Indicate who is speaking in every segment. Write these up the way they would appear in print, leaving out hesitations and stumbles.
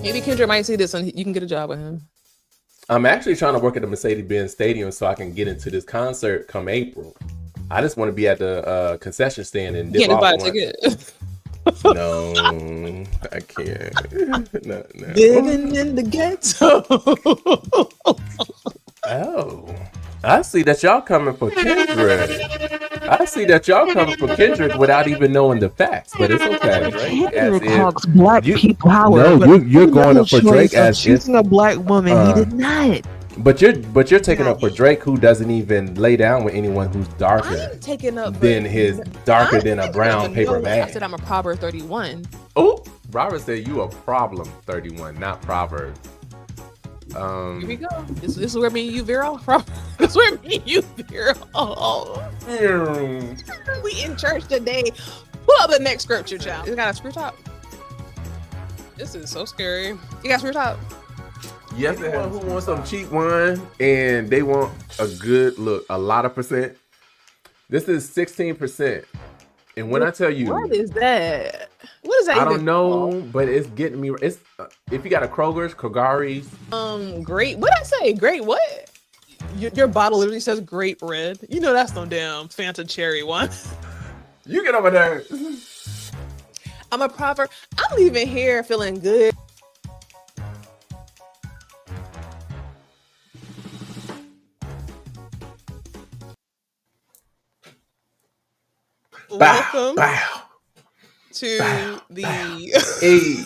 Speaker 1: Maybe Kendrick might see this and you can get a job with him.
Speaker 2: I'm actually trying to work at the Mercedes-Benz Stadium so I can get into this concert come April. I just want to be at the concession stand and
Speaker 1: You
Speaker 2: dip
Speaker 1: can't just buy
Speaker 2: off
Speaker 1: a
Speaker 2: one.
Speaker 1: ticket.
Speaker 2: No, I can't. No.
Speaker 1: Living in the ghetto.
Speaker 2: Oh, I see that y'all coming for Kendrick. I see that y'all coming for Kendrick without even knowing the facts, but it's okay. Drake, as
Speaker 3: Kendrick
Speaker 2: if
Speaker 3: hugs black
Speaker 2: you
Speaker 3: people. However,
Speaker 2: no,
Speaker 3: but
Speaker 2: you're going up for Drake
Speaker 3: choice of
Speaker 2: as if
Speaker 3: choosing a black woman. He did not.
Speaker 2: But you're taking
Speaker 3: Not
Speaker 2: up for Drake, who doesn't even lay down with anyone who's darker
Speaker 1: I'm taking up
Speaker 2: than his darker than a
Speaker 1: taking up
Speaker 2: brown
Speaker 1: for
Speaker 2: paper
Speaker 1: no one. I
Speaker 2: bag.
Speaker 1: said I'm a Proverb 31.
Speaker 2: Oh, Robert said you a problem 31, not Proverbs.
Speaker 1: Here we go. This is where me and you veer off from. This is where me and you veer off. We in church today. Pull up the next scripture, child. You got a screw top? This is so scary. You got a screw top?
Speaker 2: Yes, anyone who wants some cheap wine and they want a good look, a lot of percent. This is 16%. And when I tell you,
Speaker 1: What is that? What is that?
Speaker 2: I
Speaker 1: even
Speaker 2: don't know,
Speaker 1: called?
Speaker 2: but it's getting me. It's if you got a Kroger's, Kagari's.
Speaker 1: Great. What did I say? Great what? Your bottle literally says grape red. You know that's no damn Fanta cherry one.
Speaker 2: You get over there.
Speaker 1: I'm a proverb. I'm leaving here feeling good.
Speaker 2: Bow,
Speaker 1: Welcome
Speaker 2: bow,
Speaker 1: to
Speaker 2: bow,
Speaker 1: the
Speaker 2: hey,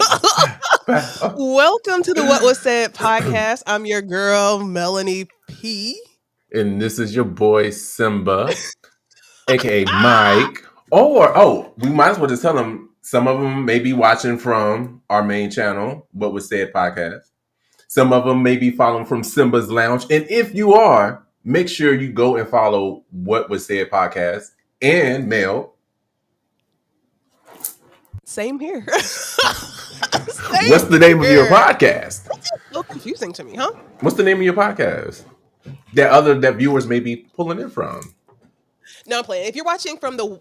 Speaker 2: bow.
Speaker 1: Welcome to the What Was Said podcast. I'm your girl, Melanie P.
Speaker 2: And this is your boy Simba, aka Mike. Or we might as well just tell them. Some of them may be watching from our main channel, What Was Said podcast. Some of them may be following from Simba's Lounge. And if you are, make sure you go and follow What Was Said podcast and Mel.
Speaker 1: Same here.
Speaker 2: What's the name of your podcast?
Speaker 1: That's so confusing to me, huh?
Speaker 2: What's the name of your podcast? That viewers may be pulling in from.
Speaker 1: No, I'm playing. If you're watching from the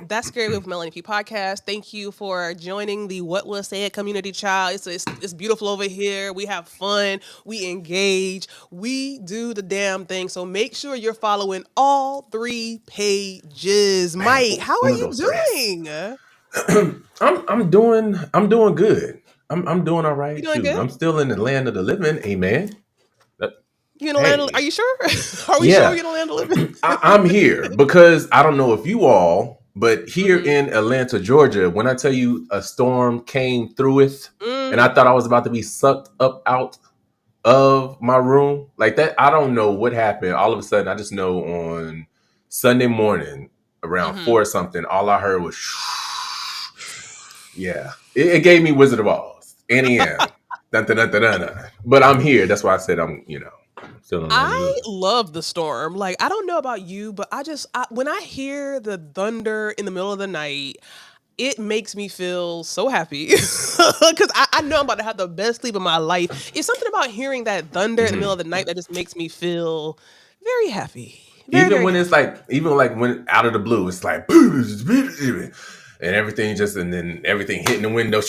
Speaker 1: That's Scary with Melanie P podcast, thank you for joining the What Was Said community, child. It's beautiful over here. We have fun. We engage. We do the damn thing. So make sure you're following all 3 pages. Mike, how are you doing?
Speaker 2: I'm doing good. I'm doing all right.
Speaker 1: You doing
Speaker 2: Shoot,
Speaker 1: good?
Speaker 2: I'm still in the land of the living. Amen.
Speaker 1: You in the land of, are you sure? Are we
Speaker 2: Yeah.
Speaker 1: sure you're in the land of living?
Speaker 2: I'm here because I don't know if you all, but here in Atlanta, Georgia, when I tell you a storm came through it and I thought I was about to be sucked up out of my room like that. I don't know what happened. All of a sudden, I just know on Sunday morning around 4 or something, all I heard was yeah. It gave me Wizard of Oz. N.E.M. Dun, dun, dun, dun, dun, dun. But I'm here. That's why I said I'm still in the
Speaker 1: I love the storm. Like, I don't know about you, but when I hear the thunder in the middle of the night, it makes me feel so happy because I know I'm about to have the best sleep of my life. It's something about hearing that thunder in the middle of the night that just makes me feel very happy.
Speaker 2: Even when it's like, when out of the blue, it's like, and everything and then everything hitting the window,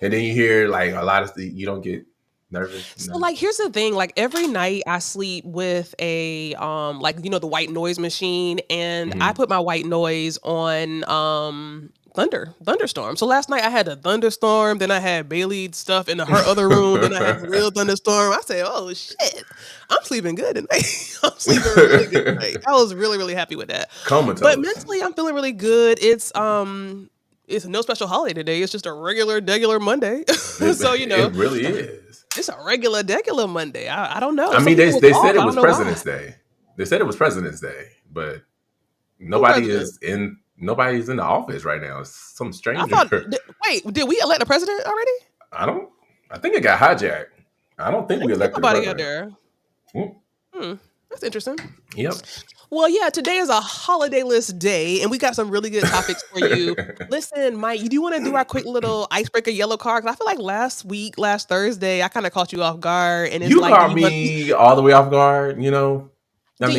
Speaker 2: and then you hear like a lot of you don't get nervous.
Speaker 1: So like, here's the thing, like every night I sleep with a the white noise machine, and I put my white noise on thunderstorm. So last night I had a thunderstorm, then I had Bailey stuff in her other room, then I had a real thunderstorm. I said, oh shit, I'm sleeping good tonight. I'm sleeping really good tonight. I was really, really happy with that.
Speaker 2: Comatose.
Speaker 1: But mentally I'm feeling really good. It's no special holiday today. It's just a regular Monday. So
Speaker 2: it really is.
Speaker 1: It's a regular Monday. I don't know.
Speaker 2: I mean, they said it was President's Day. They said it was President's Day, but nobody's in the office right now. It's some stranger.
Speaker 1: Did we elect a president already?
Speaker 2: I think it got hijacked. I don't think we elected
Speaker 1: nobody out there. That's interesting.
Speaker 2: Yep.
Speaker 1: Well, yeah, today is a holidayless day, and we got some really good topics for you. Listen, Mike, you do want to do our quick little icebreaker yellow card? Because I feel like last Thursday, I kind of caught you off guard. And it's
Speaker 2: you caught me all the way off guard,
Speaker 1: Do you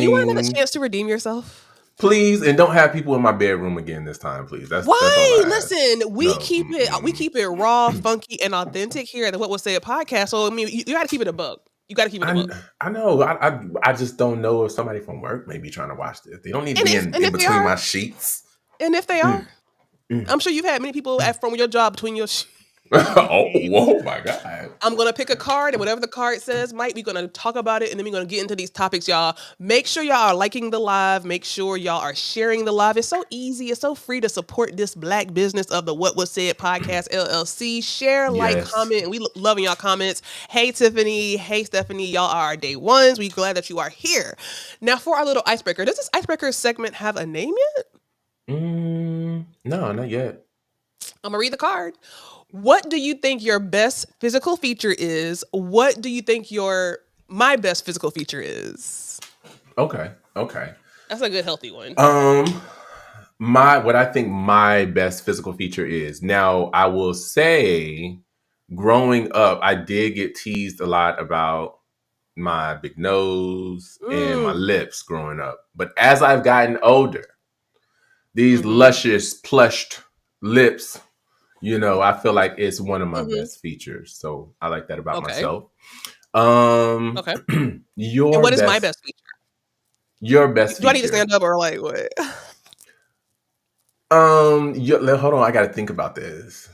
Speaker 1: want another chance to redeem yourself?
Speaker 2: Please, and don't have people in my bedroom again this time, please. That's all
Speaker 1: Why?
Speaker 2: I ask.
Speaker 1: Listen, we
Speaker 2: No.
Speaker 1: keep it raw, funky, and authentic here at the What Was Said podcast. So I mean, you got to keep it a buck. You got to keep it a buck.
Speaker 2: I know. I just don't know if somebody from work may be trying to watch this. They don't need to be in
Speaker 1: if they
Speaker 2: between
Speaker 1: are,
Speaker 2: my sheets.
Speaker 1: and if they are,
Speaker 2: Mm.
Speaker 1: I'm sure you've had many people from your job between your sheets.
Speaker 2: Oh, whoa, my God.
Speaker 1: I'm going to pick a card, and whatever the card says, Mike, we're going to talk about it, and then we're going to get into these topics, y'all. Make sure y'all are liking the live. Make sure y'all are sharing the live. It's so easy. It's so free to support this black business of the What Was Said podcast, LLC. Share, like,
Speaker 2: Yes.
Speaker 1: comment, and we loving y'all comments. Hey, Tiffany. Hey, Stephanie. Y'all are our day ones. We're glad that you are here. Now, for our little icebreaker, does this icebreaker segment have a name yet?
Speaker 2: No, not yet.
Speaker 1: I'm going to read the card. What do you think your best physical feature is? What do you think my best physical feature is?
Speaker 2: Okay.
Speaker 1: That's a good healthy one.
Speaker 2: What I think my best physical feature is. Now, I will say, growing up, I did get teased a lot about my big nose and my lips growing up. But as I've gotten older, these luscious, plushed lips, I feel like it's one of my best features. So I like that about myself.
Speaker 1: Okay. And what is my best feature?
Speaker 2: Your best
Speaker 1: Do I need to stand up or like what?
Speaker 2: Hold on, I gotta think about this.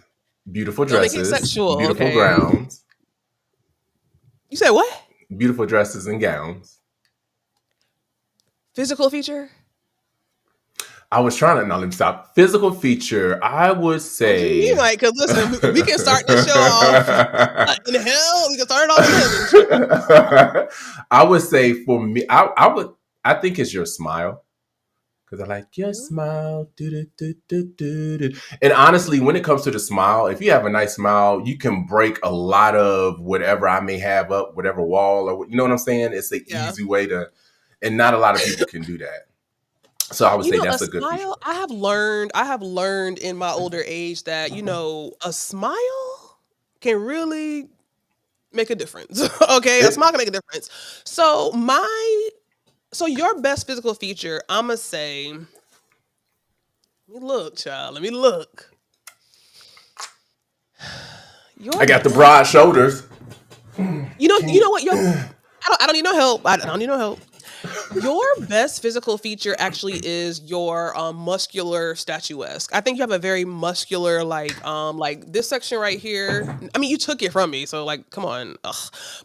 Speaker 2: Beautiful dresses,
Speaker 1: sexual,
Speaker 2: beautiful gowns.
Speaker 1: You said what?
Speaker 2: Beautiful dresses and gowns.
Speaker 1: Physical feature?
Speaker 2: I was trying to let me stop. Physical feature, I would say.
Speaker 1: Because listen, we can start this show off in hell. We can start it off.
Speaker 2: I would say for me, I think it's your smile. Because I like your smile. And honestly, when it comes to the smile, if you have a nice smile, you can break a lot of whatever I may have up, whatever wall, or you know what I'm saying? It's an easy way to, and not a lot of people can do that. So I would say that's a good feature.
Speaker 1: I have learned in my older age that, a smile can really make a difference. Okay? A smile can make a difference. So your best physical feature, I'ma say, let me look, child. Let me look.
Speaker 2: I got the broad shoulders.
Speaker 1: You know what? I don't need no help. I don't need no help. Your best physical feature actually is your muscular statuesque. I think you have a very muscular, like this section right here. I mean, you took it from me, so like, come on. Ugh.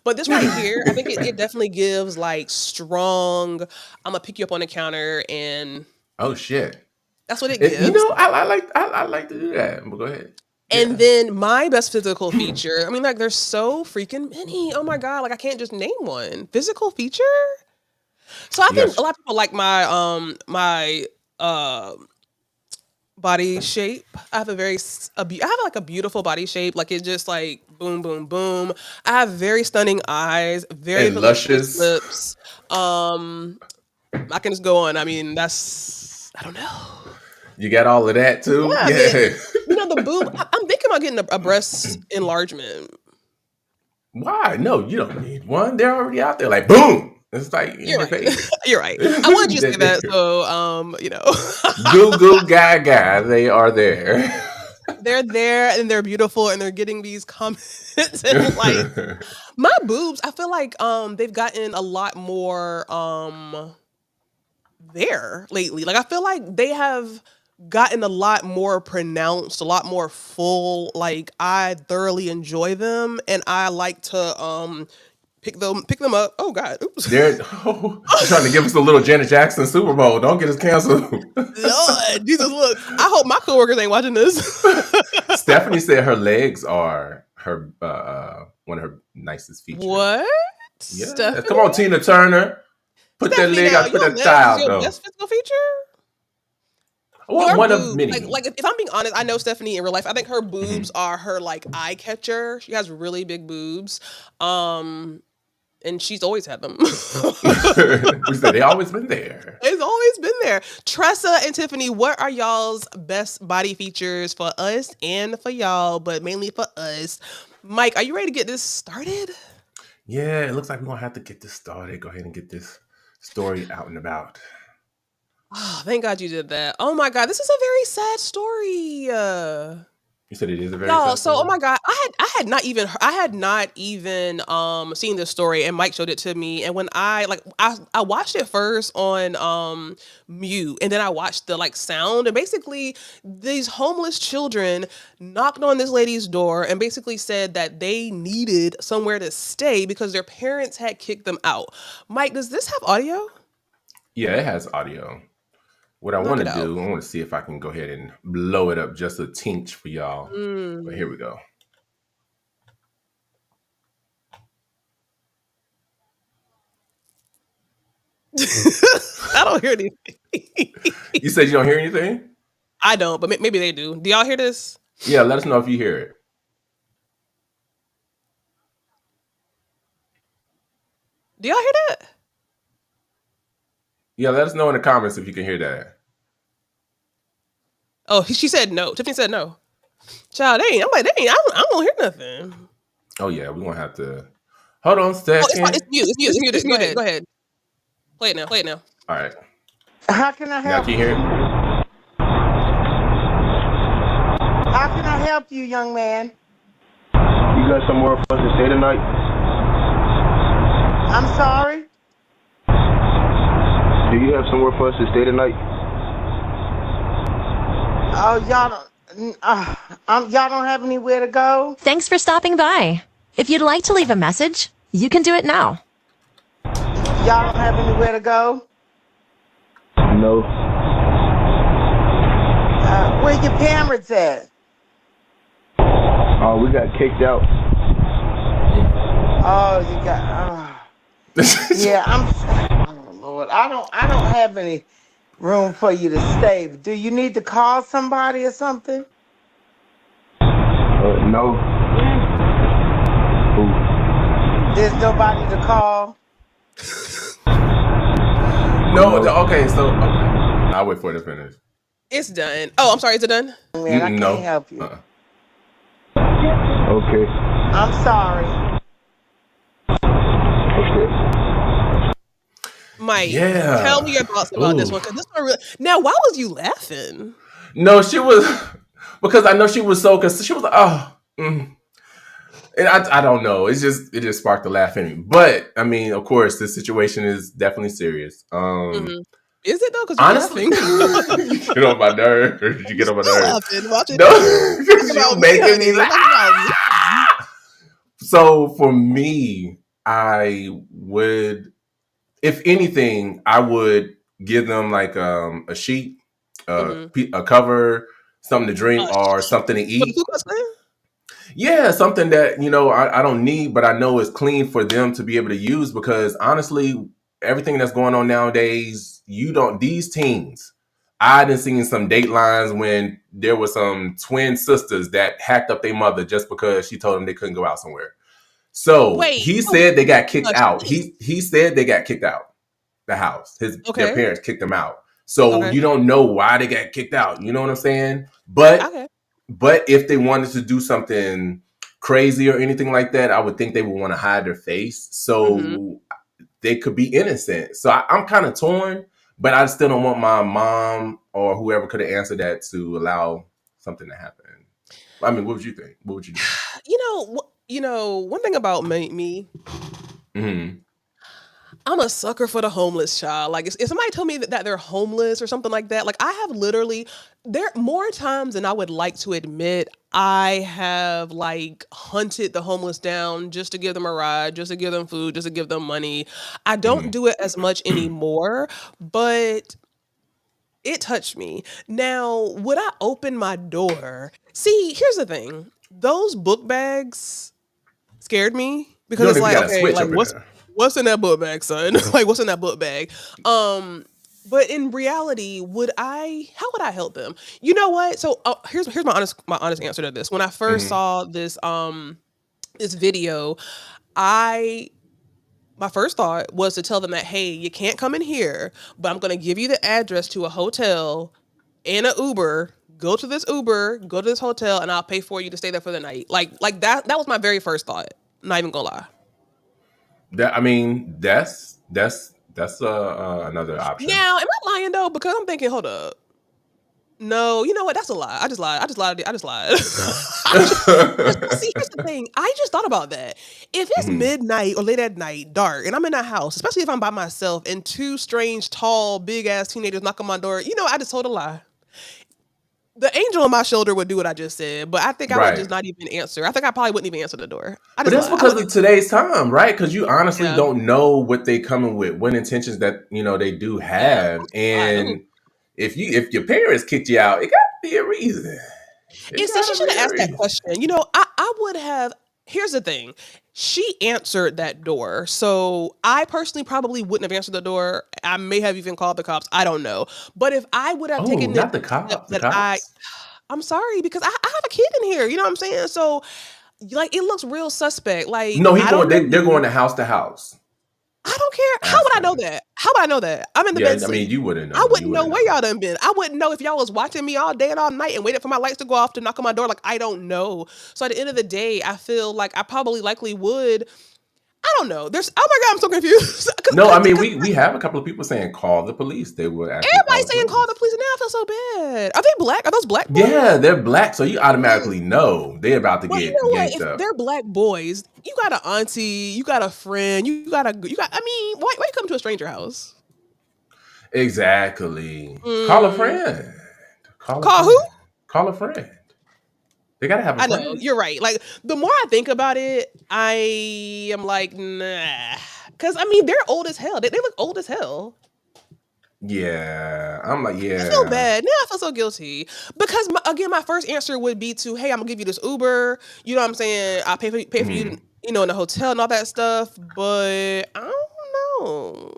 Speaker 1: But this right here, I think it definitely gives like strong. I'm gonna pick you up on the counter, and
Speaker 2: oh shit,
Speaker 1: that's what it gives.
Speaker 2: I like to do that. But go ahead.
Speaker 1: And then my best physical feature. I mean, like, there's so freaking many. Oh my god, like I can't just name one physical feature. So I think a lot of people like my body shape. I have like a beautiful body shape. Like it's just like boom, boom, boom. I have very stunning eyes, very
Speaker 2: luscious
Speaker 1: lips. I can just go on. I mean, I don't know.
Speaker 2: You got all of that too?
Speaker 1: Yeah. The boob. I'm thinking about getting a breast enlargement.
Speaker 2: Why? No, you don't need one. They're already out there. Like boom. It's like in your face.
Speaker 1: You're right. I wanted you to say that, so
Speaker 2: Goo goo gaga, they are there.
Speaker 1: They're there and they're beautiful and they're getting these comments and like my boobs, I feel like they've gotten a lot more there lately. Like I feel like they have gotten a lot more pronounced, a lot more full. Like I thoroughly enjoy them and I like to pick them up. Oh God! Oops.
Speaker 2: They're trying to give us a little Janet Jackson Super Bowl. Don't get us canceled.
Speaker 1: Lord, Jesus, look! I hope my coworkers ain't watching this.
Speaker 2: Stephanie said her legs are her one of her nicest features.
Speaker 1: What?
Speaker 2: Yeah.
Speaker 1: Stephanie?
Speaker 2: Come on, Tina Turner. Put that leg out. Put that thigh out.
Speaker 1: Your best physical feature?
Speaker 2: Well, one of many.
Speaker 1: Like if I'm being honest, I know Stephanie in real life. I think her boobs are her like eye catcher. She has really big boobs. And she's always had them.
Speaker 2: We said they always been there.
Speaker 1: It's always been there. Tressa and Tiffany, what are y'all's best body features for us and for y'all, but mainly for us? Mike, are you ready to get this started?
Speaker 2: Yeah, it looks like we're going to have to get this started. Go ahead and get this story out and about.
Speaker 1: Oh, thank God you did that. Oh my God, this is a very sad story.
Speaker 2: You said it is a very
Speaker 1: Y'all,
Speaker 2: sad
Speaker 1: so oh
Speaker 2: story.
Speaker 1: my God, I had not even seen this story, and Mike showed it to me. And when I watched it first on mute, and then I watched the like sound, and basically these homeless children knocked on this lady's door and basically said that they needed somewhere to stay because their parents had kicked them out. Mike, does this have audio?
Speaker 2: Yeah, it has audio. What I
Speaker 1: Knock
Speaker 2: want to
Speaker 1: it out.
Speaker 2: do, I want to see if I can go ahead and blow it up just a tinch for y'all. But here
Speaker 1: Mm.
Speaker 2: we go.
Speaker 1: I don't hear anything.
Speaker 2: You said you don't hear anything?
Speaker 1: I don't, but maybe they do. Do y'all hear this?
Speaker 2: Yeah, let us know if you hear it.
Speaker 1: Do y'all hear that?
Speaker 2: Yeah, let us know in the comments if you can hear that.
Speaker 1: Oh, she said no. Tiffany said no. Child, they ain't. I'm like, they ain't. I don't hear nothing.
Speaker 2: Oh yeah, we're gonna have to hold on a
Speaker 1: Oh, it's fine. It's
Speaker 2: second.
Speaker 1: mute. It's mute. It's muted. Go ahead. Go ahead. Play it now. Play it now.
Speaker 2: All right.
Speaker 4: How can I
Speaker 2: Now
Speaker 4: help
Speaker 2: can you
Speaker 4: you?
Speaker 2: hear it?
Speaker 4: How can I help you, young man?
Speaker 5: You got somewhere for us to stay tonight?
Speaker 4: I'm sorry.
Speaker 5: Do you have somewhere for us to stay tonight?
Speaker 4: Oh, y'all don't have anywhere to go.
Speaker 6: Thanks for stopping by. If you'd like to leave a message, you can do it now.
Speaker 4: Y'all don't have anywhere to go.
Speaker 5: No.
Speaker 4: Where your parents at?
Speaker 5: We got kicked out.
Speaker 4: Oh, you got. Yeah, oh Lord, I don't have any room for you to stay. Do you need to call somebody or something?
Speaker 5: No. Ooh.
Speaker 4: There's nobody to call.
Speaker 2: No. Okay. So okay. I'll wait for it to finish.
Speaker 1: It's done. Oh, I'm sorry. Is it done?
Speaker 4: Man, I
Speaker 2: No.
Speaker 4: can't help you.
Speaker 5: Okay.
Speaker 4: I'm sorry.
Speaker 5: Okay.
Speaker 1: Mike,
Speaker 2: Yeah.
Speaker 1: tell me your thoughts about this
Speaker 2: Ooh.
Speaker 1: one. Because this one really. Now, why was you laughing?
Speaker 2: No, she was because I know she was so because she was like, oh. And I don't know. It just sparked a laugh in me. But I mean, of course, this situation is definitely serious.
Speaker 1: Mm-hmm. Is it though? Because you're
Speaker 2: Honestly,
Speaker 1: laughing.
Speaker 2: you get on my nerves. You get on my
Speaker 1: Still
Speaker 2: nerves.
Speaker 1: laughing. Watch it.
Speaker 2: No,
Speaker 1: Talk
Speaker 2: because you
Speaker 1: about me,
Speaker 2: making me
Speaker 1: honey.
Speaker 2: laugh.
Speaker 1: Talk about me.
Speaker 2: So for me, I would, if anything, I would give them like a sheet,
Speaker 1: Mm-hmm.
Speaker 2: a cover, something to drink, or something to
Speaker 1: For the
Speaker 2: eat.
Speaker 1: Ku Klux Klan?
Speaker 2: Yeah, something that I don't need, but I know is clean for them to be able to use. Because honestly, everything that's going on nowadays, you don't these teens. I done seen some datelines when there were some twin sisters that hacked up their mother just because she told them they couldn't go out somewhere. So
Speaker 1: Wait.
Speaker 2: he
Speaker 1: So,
Speaker 2: said they got kicked
Speaker 1: hush,
Speaker 2: out.
Speaker 1: please.
Speaker 2: He said they got kicked out the house. Their
Speaker 1: Okay.
Speaker 2: parents kicked them out. So
Speaker 1: Okay.
Speaker 2: you don't know why they got kicked out. You know what I'm saying? But
Speaker 1: Okay.
Speaker 2: if they wanted to do something crazy or anything like that, I would think they would want to hide their face
Speaker 1: Mm-hmm.
Speaker 2: so they could be innocent. So I'm kind of torn, but I still don't want my mom or whoever could have answered that to allow something to happen. I mean, what would you think? What would you do?
Speaker 1: One thing about me,
Speaker 2: Mm-hmm.
Speaker 1: I'm a sucker for the homeless child. Like, if somebody told me that they're homeless or something like that, like I have literally there more times than I would like to admit. I have like hunted the homeless down just to give them a ride, just to give them food, just to give them money. I don't do it as much anymore, but it touched me. Now, would I open my door? See, here's the thing. Those book bags scared me
Speaker 2: You
Speaker 1: because
Speaker 2: don't
Speaker 1: it's
Speaker 2: even
Speaker 1: like,
Speaker 2: got a
Speaker 1: okay,
Speaker 2: switch
Speaker 1: like
Speaker 2: up in there.
Speaker 1: what's in that book bag, son? Like what's in that book bag? But in reality, how would I help them? You know what? So here's my honest answer to this. When I first
Speaker 2: Mm-hmm.
Speaker 1: saw this video, my first thought was to tell them that, hey, you can't come in here, but I'm gonna give you the address to a hotel and an Uber. Go to this Uber, go to this hotel, and I'll pay for you to stay there for the night. Like that was my very first thought. Not even gonna lie.
Speaker 2: I mean, that's That's another option.
Speaker 1: Now, am I lying though? Because I'm thinking, hold up. No, you know what? That's a lie. I just lied. I just lied. I just lied. See, here's the thing. I just thought about that. If it's
Speaker 2: Mhm.
Speaker 1: midnight or late at night, dark, and I'm in a house, especially if I'm by myself, and two strange, tall, big ass teenagers knock on my door, I just told a lie. The angel on my shoulder would do what I just said, but I think I would
Speaker 2: Right.
Speaker 1: just not even answer. I think I probably wouldn't even answer the door. I
Speaker 2: But
Speaker 1: just
Speaker 2: that's
Speaker 1: lied.
Speaker 2: because of today's time, right? Because you honestly
Speaker 1: Yeah,
Speaker 2: don't know what they coming with, what intentions that they do
Speaker 1: yeah.
Speaker 2: have,
Speaker 1: I do.
Speaker 2: and if your parents kicked you out, it got to be a reason. It
Speaker 1: And see, she
Speaker 2: gotta
Speaker 1: should
Speaker 2: be
Speaker 1: have
Speaker 2: a
Speaker 1: asked that
Speaker 2: reason.
Speaker 1: question. I would have. Here's the thing. She answered that door. So I personally probably wouldn't have answered the door. I may have even called the cops. I don't know. But if I would have
Speaker 2: Oh,
Speaker 1: taken it
Speaker 2: not the
Speaker 1: the step
Speaker 2: cops. The
Speaker 1: that
Speaker 2: cops.
Speaker 1: I'm sorry, because I have a kid in here. You know what I'm saying? So, like, it looks real suspect. Like,
Speaker 2: No, he
Speaker 1: I don't
Speaker 2: going.
Speaker 1: know
Speaker 2: They're going
Speaker 1: you.
Speaker 2: to house.
Speaker 1: I don't care. How would I know
Speaker 2: Asking.
Speaker 1: that? How would I know that? I'm in the
Speaker 2: Yeah,
Speaker 1: bed
Speaker 2: I mean,
Speaker 1: sleep.
Speaker 2: you wouldn't
Speaker 1: I
Speaker 2: know. You
Speaker 1: wouldn't know
Speaker 2: wouldn't
Speaker 1: where
Speaker 2: know.
Speaker 1: y'all done been. I wouldn't know if y'all was watching me all day and all night and waited for my lights to go off to knock on my door. Like, I don't know. So at the end of the day, I feel like I probably likely would. I don't know. Oh my God, I'm so confused.
Speaker 2: No, I mean,
Speaker 1: Because
Speaker 2: we have a couple of people saying call the police. They would actually call
Speaker 1: everybody's
Speaker 2: the
Speaker 1: saying call the
Speaker 2: police.
Speaker 1: police, and now I feel so bad. Are they black? Are those black
Speaker 2: Yeah,
Speaker 1: boys?
Speaker 2: they're black, so you
Speaker 1: Mm.
Speaker 2: automatically know they're about to
Speaker 1: Well, you
Speaker 2: get
Speaker 1: know what?
Speaker 2: yanked
Speaker 1: If
Speaker 2: up.
Speaker 1: they're black boys, you got an auntie, you got a friend, you got. I mean, why you come to a stranger house?
Speaker 2: Exactly. Call a
Speaker 1: Mm,
Speaker 2: friend. Call a
Speaker 1: call who?
Speaker 2: friend. Call a friend. They gotta have a
Speaker 1: I know
Speaker 2: friend.
Speaker 1: you're right. Like the more I think about it, I am like, nah, because I mean they're old as hell. They look old as hell.
Speaker 2: Yeah, I'm like,
Speaker 1: I feel
Speaker 2: yeah.
Speaker 1: bad. Now I feel so guilty because again, my first answer would be to, hey, I'm gonna give you this Uber. You know what I'm saying? I'll pay for you,
Speaker 2: Mhm.
Speaker 1: in the hotel and all that stuff. But I don't know.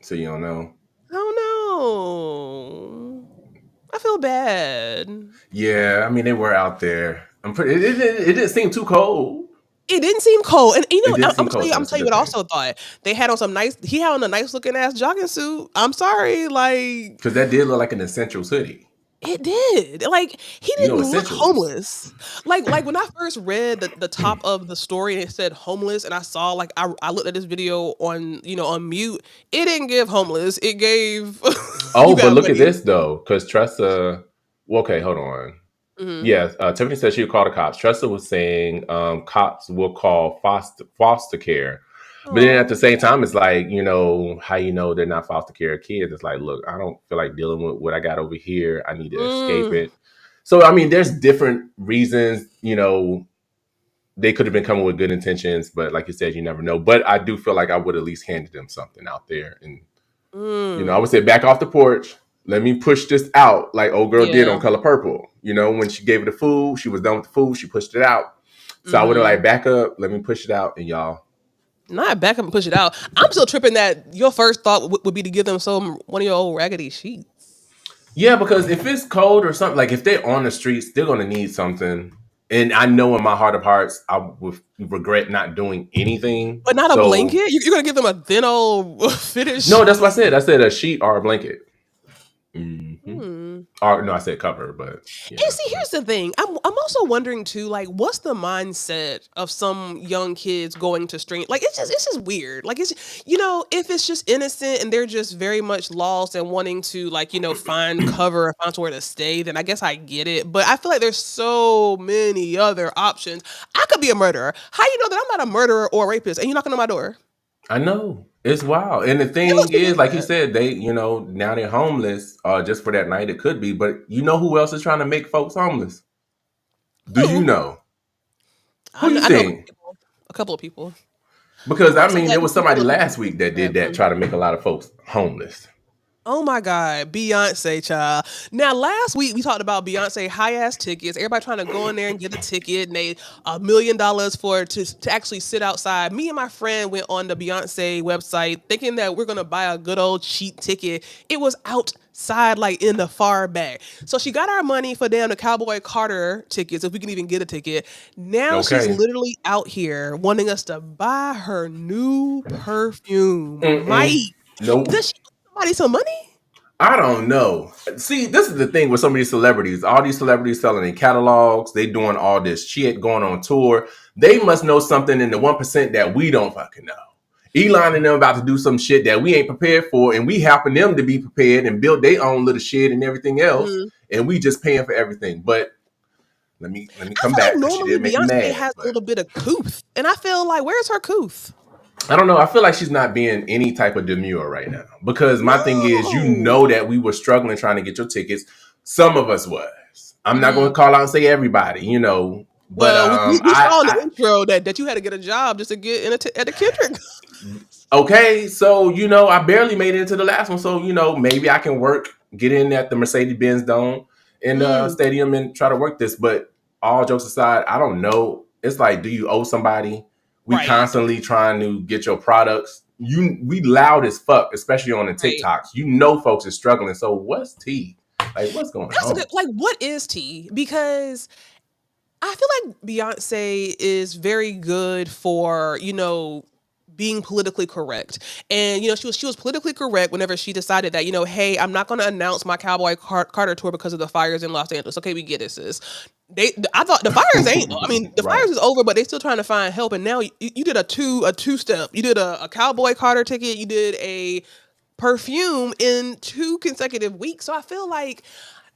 Speaker 2: So you don't know.
Speaker 1: I don't know. I feel bad.
Speaker 2: Yeah, I mean they were out there. I'm pretty. It didn't seem too cold.
Speaker 1: It didn't seem cold, and
Speaker 2: It
Speaker 1: I'm
Speaker 2: didn't seem
Speaker 1: gonna tell
Speaker 2: cold,
Speaker 1: you.
Speaker 2: so
Speaker 1: I'm gonna
Speaker 2: that's a
Speaker 1: tell you
Speaker 2: good
Speaker 1: what I
Speaker 2: thing.
Speaker 1: also thought. They had on some nice. He had on a nice looking ass jogging suit. I'm sorry, like
Speaker 2: Because that did look like an Essentials hoodie.
Speaker 1: it did. Like he
Speaker 2: You know,
Speaker 1: didn't look
Speaker 2: Essentials.
Speaker 1: homeless. Like when I first read the top of the story and it said homeless, and I saw like I looked at this video on on mute. It didn't give homeless. It gave you
Speaker 2: Oh, but
Speaker 1: got
Speaker 2: look at
Speaker 1: money.
Speaker 2: this though, because Tressa. Well, okay, hold on.
Speaker 1: Hmm.
Speaker 2: Yeah, Tiffany said she would call the cops. Tressa was saying cops will call foster care. But then at the
Speaker 1: Oh
Speaker 2: same time, it's like, how they're not foster care kids. It's like, look, I don't feel like dealing with what I got over here. I need to escape
Speaker 1: mm,
Speaker 2: it. So, I mean, there's different reasons, they could have been coming with good intentions, but like you said, you never know. But I do feel like I would at least handed them something out there. And, I would
Speaker 1: mm,
Speaker 2: say back off the porch. Let me push this out like old girl did
Speaker 1: yeah.
Speaker 2: on Color Purple. When she gave it the food, she was done with the food, she pushed it out. So I would have
Speaker 1: Hmm.
Speaker 2: like back up, let me push it out, and y'all.
Speaker 1: Not back up and push it out. I'm still tripping that your first thought would be to give them one of your old raggedy sheets.
Speaker 2: Yeah, because if it's cold or something, like if they're on the streets, they're gonna need something. And I know in my heart of hearts, I would regret not doing anything.
Speaker 1: But not a
Speaker 2: So
Speaker 1: blanket? You're gonna give them a thin old fitted
Speaker 2: no, that's what I
Speaker 1: sheet?
Speaker 2: said. I said a sheet or a blanket. Hmm.
Speaker 1: Hmm.
Speaker 2: Or no, I said cover, but
Speaker 1: And
Speaker 2: yeah.
Speaker 1: see, here's the thing. I'm also wondering too, like, what's the mindset of some young kids going to stream? Like, it's just weird. Like, if it's just innocent and they're just very much lost and wanting to, like, find cover or find somewhere to stay, then I guess I get it. But I feel like there's so many other options. I could be a murderer. How you know that I'm not a murderer or a rapist? And you're knocking on my door?
Speaker 2: I know. It's wild. And the
Speaker 1: It
Speaker 2: thing
Speaker 1: looks to me
Speaker 2: is, like you
Speaker 1: that.
Speaker 2: said, they, now they're homeless, just for that night. It could be, but you know who else is trying to make folks homeless? Do you
Speaker 1: Who?
Speaker 2: know? Who you
Speaker 1: I know a couple
Speaker 2: think?
Speaker 1: people. A couple of people.
Speaker 2: Because I
Speaker 1: I'm so
Speaker 2: mean,
Speaker 1: glad
Speaker 2: there
Speaker 1: these
Speaker 2: was
Speaker 1: people
Speaker 2: somebody
Speaker 1: look
Speaker 2: last week that did that,
Speaker 1: different.
Speaker 2: try to make a lot of folks homeless.
Speaker 1: Oh my God, Beyonce, child. Now, last week we talked about Beyonce high ass tickets. Everybody trying to go in there and get a ticket, and they $1 million for to actually sit outside. Me and my friend went on the Beyonce website thinking that we're gonna buy a good old cheap ticket. It was outside, like in the far back. So she got our money for the Cowboy Carter tickets, if we can even get a ticket. Now she's
Speaker 2: Okay.
Speaker 1: literally out here wanting us to buy her new perfume. Mike,
Speaker 2: Mm-mm. Nope.
Speaker 1: does she owe somebody some money?
Speaker 2: I don't know. See, this is the thing with some of these celebrities. All these celebrities selling in catalogs, they doing all this shit, going on tour. They must know something in the 1% that we don't fucking know. Elon and them about to do some shit that we ain't prepared for, and we helping them to be prepared and build their own little shit and everything else, and we just paying for everything. But let me
Speaker 1: I
Speaker 2: come
Speaker 1: feel like
Speaker 2: back because she
Speaker 1: normally
Speaker 2: did make me
Speaker 1: Beyonce
Speaker 2: mad.
Speaker 1: has
Speaker 2: But
Speaker 1: a little bit of couth, and I feel like where's her couth?
Speaker 2: I don't know. I feel like she's not being any type of demure right now because my thing is, you
Speaker 1: No.
Speaker 2: know that we were struggling trying to get your tickets. Some of us was. I'm not going
Speaker 1: Mhm.
Speaker 2: to call out and say everybody, you know. But
Speaker 1: Well, we saw in the
Speaker 2: I
Speaker 1: intro that you had to get a job just to get in at the Kendrick.
Speaker 2: okay, so you know, I barely made it into the last one, so you know, maybe I can get in at the Mercedes-Benz Dome in the
Speaker 1: Mm,
Speaker 2: stadium and try to work this. But all jokes aside, I don't know. It's like, do you owe somebody? We
Speaker 1: right,
Speaker 2: constantly trying to get your products. We loud as fuck, especially on the
Speaker 1: right.
Speaker 2: TikToks. You know, folks is struggling. So what's tea? Like, what's going
Speaker 1: That's a
Speaker 2: on?
Speaker 1: good. Like, what is tea? Because I feel like Beyonce is very good for, being politically correct. And she was politically correct whenever she decided that, hey, I'm not going to announce my Cowboy Carter tour because of the fires in Los Angeles. Okay, we get it, sis. I thought the fires ain't. I mean, the
Speaker 2: Right.
Speaker 1: fires is over, but they still trying to find help. And now you did a two step. You did a Cowboy Carter ticket. You did a perfume in 2 consecutive weeks. So I feel like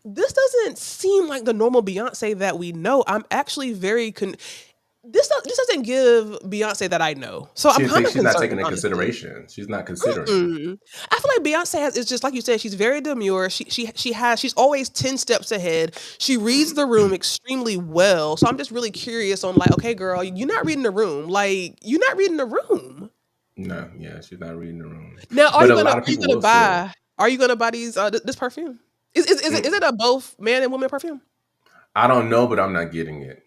Speaker 1: this doesn't seem like the normal Beyonce that we know. I'm actually very this doesn't give Beyonce that I know. So I'm kind of
Speaker 2: She's not
Speaker 1: concerned,
Speaker 2: taking into
Speaker 1: honestly.
Speaker 2: consideration. She's not considering.
Speaker 1: I feel like Beyonce is just like you said. She's very demure. She's always 10 steps ahead. She reads the room extremely well. So I'm just really curious on like, okay, girl, you're not reading the room. Like you're not reading the room.
Speaker 2: No, yeah, she's not reading the room.
Speaker 1: Now,
Speaker 2: But a lot of people will still.
Speaker 1: are you gonna buy these this perfume? Is it a both man and woman perfume?
Speaker 2: I don't know, but I'm not getting it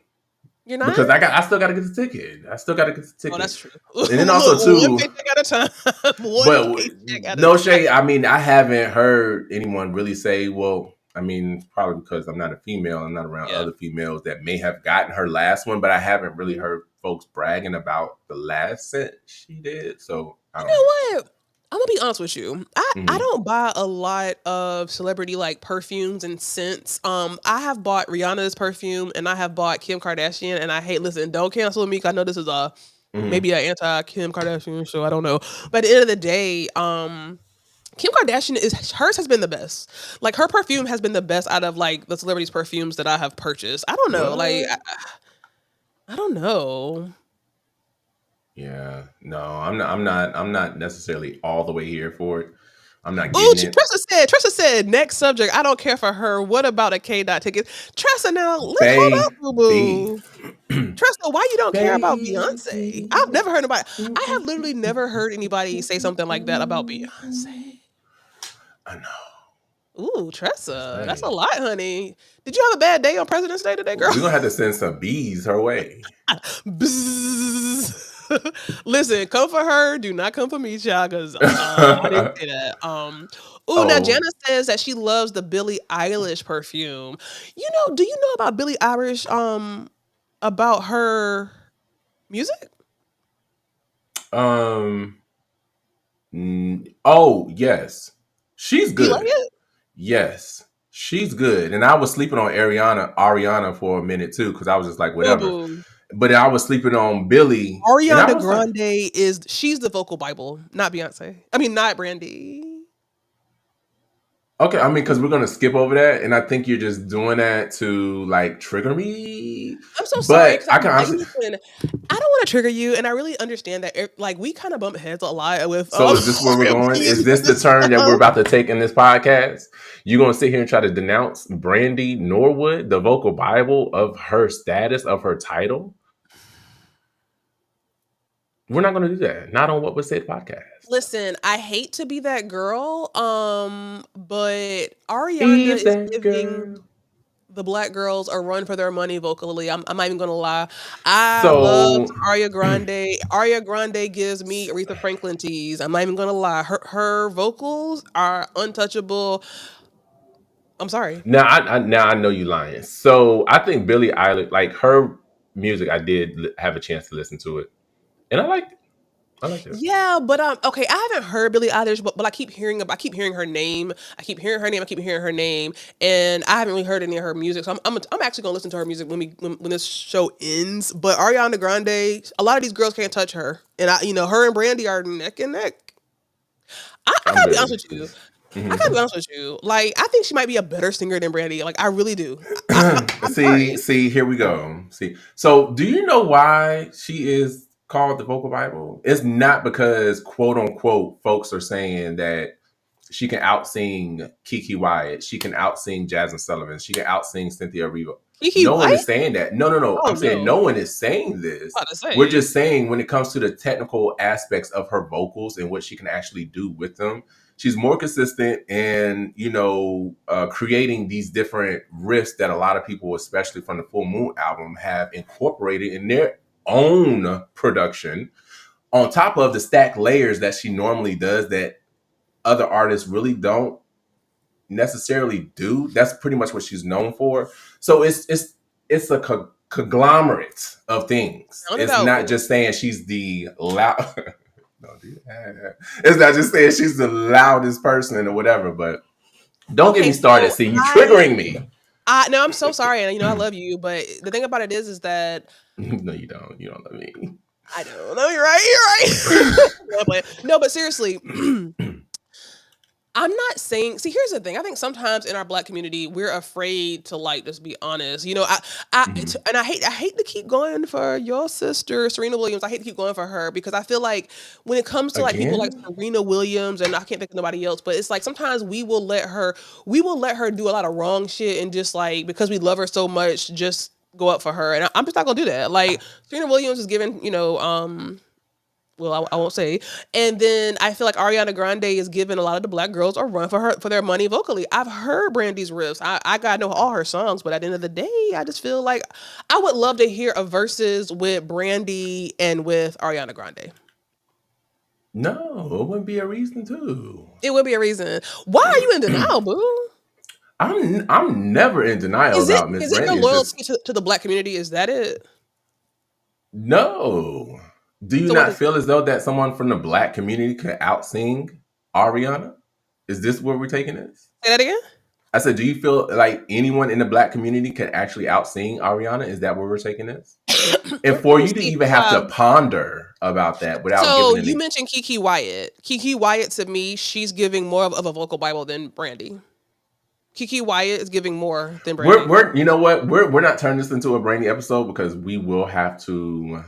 Speaker 1: You're not?
Speaker 2: because I still got to get the ticket. I still got to get the
Speaker 1: Oh,
Speaker 2: ticket,
Speaker 1: that's true.
Speaker 2: and then also
Speaker 1: Look, one
Speaker 2: too.
Speaker 1: paycheck at a time. One
Speaker 2: But
Speaker 1: paycheck at a
Speaker 2: no
Speaker 1: time.
Speaker 2: shade. I mean, I haven't heard anyone really say, "Well." I mean, probably because I'm not a female. I'm not around
Speaker 1: Yeah.
Speaker 2: other females that may have gotten her last one, but I haven't really heard folks bragging about the last scent she did. So I
Speaker 1: You
Speaker 2: don't know.
Speaker 1: know what? I'm gonna be honest with you. I
Speaker 2: Mhm.
Speaker 1: don't buy a lot of celebrity like perfumes and scents. I have bought Rihanna's perfume and I have bought Kim Kardashian, and I hate. Listen, don't cancel me. 'Cause I know this is
Speaker 2: Mhm.
Speaker 1: maybe an anti Kim Kardashian show. I don't know, but at the end of the day, Kim Kardashian hers has been the best. Like her perfume has been the best out of like the celebrities' perfumes that I have purchased. I don't know. Like
Speaker 2: What?
Speaker 1: I don't know.
Speaker 2: Yeah. No, I'm not. I'm not. I'm not necessarily all the way here for it. I'm not
Speaker 1: Oh,
Speaker 2: getting it,
Speaker 1: Tressa said, next subject. I don't care for her. What about a K dot ticket? Tressa, now hold up, boo
Speaker 2: baby.
Speaker 1: boo. Tressa, why you don't care about Beyonce? I've
Speaker 2: Baby.
Speaker 1: never heard anybody. I have literally never heard anybody say something like that about Beyonce.
Speaker 2: I know.
Speaker 1: Ooh, Tressa, that's a
Speaker 2: Hey,
Speaker 1: lot, honey. Did you have a bad day on President's Day today, girl?
Speaker 2: we're gonna have to send some bees her way.
Speaker 1: Bzzz. Listen, come for her. Do not come for me, child, because I didn't say that. Now
Speaker 2: Oh,
Speaker 1: Jana says that she loves the Billie Eilish perfume. Do you know about Billie Eilish? About her music?
Speaker 2: um, oh yes, she's
Speaker 1: Do you like
Speaker 2: good.
Speaker 1: it?
Speaker 2: Yes, she's good. And I was sleeping on Ariana for a minute too, because I was just like,
Speaker 1: Boo
Speaker 2: whatever.
Speaker 1: boo.
Speaker 2: But I was sleeping on Billy, and I
Speaker 1: Ariana
Speaker 2: was like,
Speaker 1: Grande she's the vocal Bible, not Beyonce. I mean, not Brandy.
Speaker 2: okay. I mean, because we're gonna skip over that, and I think you're just doing that to like trigger me.
Speaker 1: I'm so sorry
Speaker 2: But
Speaker 1: because
Speaker 2: I can honestly.
Speaker 1: listen, I don't want to trigger you, and I really understand that. Like we kind of bump heads a lot with
Speaker 2: So is this where we're going? Is
Speaker 1: opinions
Speaker 2: this
Speaker 1: on
Speaker 2: the
Speaker 1: this
Speaker 2: turn that we're
Speaker 1: show.
Speaker 2: about to take in this podcast? You gonna sit here and try to denounce Brandy Norwood, the vocal Bible, of her status, of her title? We're not gonna do that. Not on What Was Said podcast.
Speaker 1: Listen, I hate to be that girl, but Ariana
Speaker 2: Is
Speaker 1: is
Speaker 2: that
Speaker 1: giving
Speaker 2: girl?
Speaker 1: the black girls a run for their money vocally. I'm not even gonna lie. I love
Speaker 2: So
Speaker 1: Aria Grande. Aria Grande gives me Aretha Franklin teas. I'm not even gonna lie. Her vocals are untouchable. I'm sorry.
Speaker 2: now I know you lying. So I think Billie Eilish, like her music, I did have a chance to listen to it, and I liked it. I like that.
Speaker 1: Yeah, but okay, I haven't heard Billie Eilish, but I keep hearing her name. I keep hearing her name. I keep hearing her name, and I haven't really heard any of her music. So I'm actually gonna listen to her music when this show ends. But Ariana Grande, a lot of these girls can't touch her, and her and Brandy are neck and neck. I
Speaker 2: I'm
Speaker 1: gotta be
Speaker 2: good.
Speaker 1: honest with you. I gotta be honest with you. Like, I think she might be a better singer than Brandy. Like, I really do. I'm sorry.
Speaker 2: See, here we go. See, so do you know why she is called the vocal Bible? It's not because quote unquote folks are saying that she can outsing Kiki Wyatt, she can outsing Jasmine Sullivan, she can outsing Cynthia Erivo.
Speaker 1: Kiki
Speaker 2: No one
Speaker 1: White?
Speaker 2: is saying that. No.
Speaker 1: Oh
Speaker 2: I'm saying
Speaker 1: no.
Speaker 2: no one is saying this.
Speaker 1: About to say.
Speaker 2: We're just saying when it comes to the technical aspects of her vocals and what she can actually do with them, she's more consistent in creating these different riffs that a lot of people, especially from the Full Moon album, have incorporated in their own production on top of the stacked layers that she normally does that other artists really don't necessarily do. That's pretty much what she's known for. So it's a conglomerate of things.
Speaker 1: Sound it
Speaker 2: It's
Speaker 1: out,
Speaker 2: not
Speaker 1: boo.
Speaker 2: just saying she's the loud. Don't do that. It's not just saying she's the loudest person or whatever. But don't get
Speaker 1: Okay,
Speaker 2: me started.
Speaker 1: so
Speaker 2: See, you triggering me.
Speaker 1: no, I'm so sorry, and I love you, but the thing about it is that
Speaker 2: No, you don't. You don't love me.
Speaker 1: I don't know. You're right. You're right. No, but seriously, I'm not saying. See, here's the thing. I think sometimes in our Black community, we're afraid to just be honest. And I hate to keep going for your sister Serena Williams. I hate to keep going for her because I feel like when it comes to people like
Speaker 2: Again?
Speaker 1: Serena Williams, and I can't think of nobody else, but it's like sometimes we will let her do a lot of wrong shit and just because we love her so much, just go up for her. And I'm just not gonna do that. Like Serena Williams is given, well, I won't say. And then I feel like Ariana Grande is giving a lot of the Black girls a run for their money vocally. I've heard Brandy's riffs. I gotta know all her songs, but at the end of the day, I just feel like I would love to hear a verses with Brandy and with Ariana Grande.
Speaker 2: No, it wouldn't be a reason to.
Speaker 1: It would be a reason. Why are you in denial, boo?
Speaker 2: I'm never in denial about Miss
Speaker 1: Is it
Speaker 2: Brandy.
Speaker 1: your loyalty to the Black community? Is that it?
Speaker 2: No. Do you
Speaker 1: So
Speaker 2: not feel as though that someone from the Black community could outsing Ariana? Is this where we're taking this?
Speaker 1: Say that again?
Speaker 2: I said, do you feel like anyone in the Black community could actually outsing Ariana? Is that where we're taking this? And for you to even have to ponder about that without
Speaker 1: So
Speaker 2: giving
Speaker 1: you mentioned Kiki Wyatt. Kiki Wyatt, to me, she's giving more of a vocal Bible than Brandy. Kiki Wyatt is giving more than Brandy.
Speaker 2: We're you know what? We're not turning this into a Brandy episode because we will have to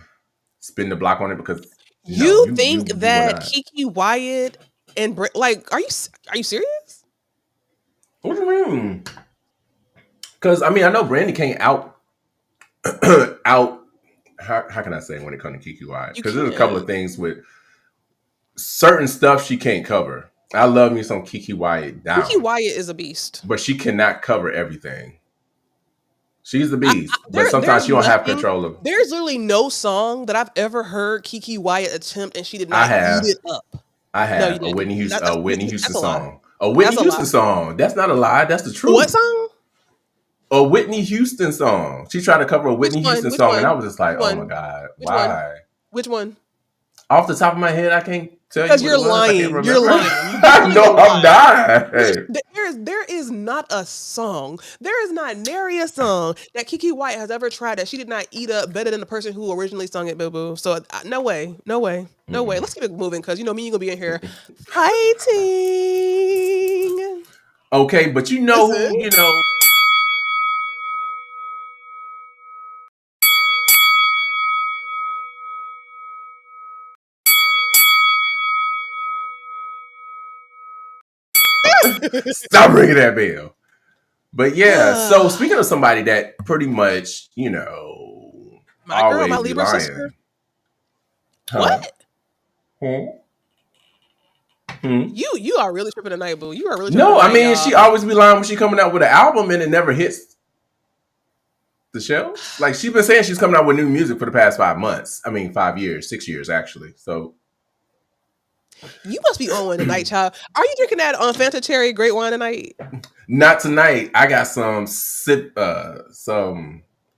Speaker 2: spin the block on it because
Speaker 1: you think that Kiki Wyatt and are you serious?
Speaker 2: What do you mean? Because I know Brandy can't out how can I say when it comes to Kiki Wyatt? Because there's a couple of things with certain stuff she can't cover. I love me some Kiki Wyatt down.
Speaker 1: Kiki Wyatt is a beast,
Speaker 2: but she cannot cover everything. She's the beast, but sometimes she don't have control of.
Speaker 1: There's literally no song that I've ever heard Kiki Wyatt attempt and she did not eat it up.
Speaker 2: I have
Speaker 1: no,
Speaker 2: a Whitney Houston song.
Speaker 1: A
Speaker 2: Whitney Houston song. That's not a lie. That's the truth.
Speaker 1: What song?
Speaker 2: A Whitney Houston song. She tried to cover a Whitney Houston song, and I was just like, "Oh my god, why?"
Speaker 1: Which one?
Speaker 2: Off the top of my head, I can't tell you.
Speaker 1: Because you're lying. You're lying.
Speaker 2: No, I'm not.
Speaker 1: There is not a song. There is not nary a song that Kiki Wyatt has ever tried that she did not eat up better than the person who originally sung it, boo boo. So no way. Let's keep it moving because me, you're gonna be in here fighting.
Speaker 2: Okay, but you know. Stop ringing that bell. But yeah, so speaking of somebody that pretty much,
Speaker 1: my
Speaker 2: always
Speaker 1: girl, my
Speaker 2: be
Speaker 1: Libra
Speaker 2: lying.
Speaker 1: sister.
Speaker 2: Huh?
Speaker 1: What? You are really tripping tonight, boo. You are really tripping
Speaker 2: No,
Speaker 1: tonight, y'all.
Speaker 2: she always be lying when she coming out with an album and it never hits the show. Like she's been saying she's coming out with new music for the past 5 months. 5 years, 6 years actually. So
Speaker 1: you must be on one tonight, child. Are you drinking that Fanta Cherry great wine tonight?
Speaker 2: Not tonight. I got some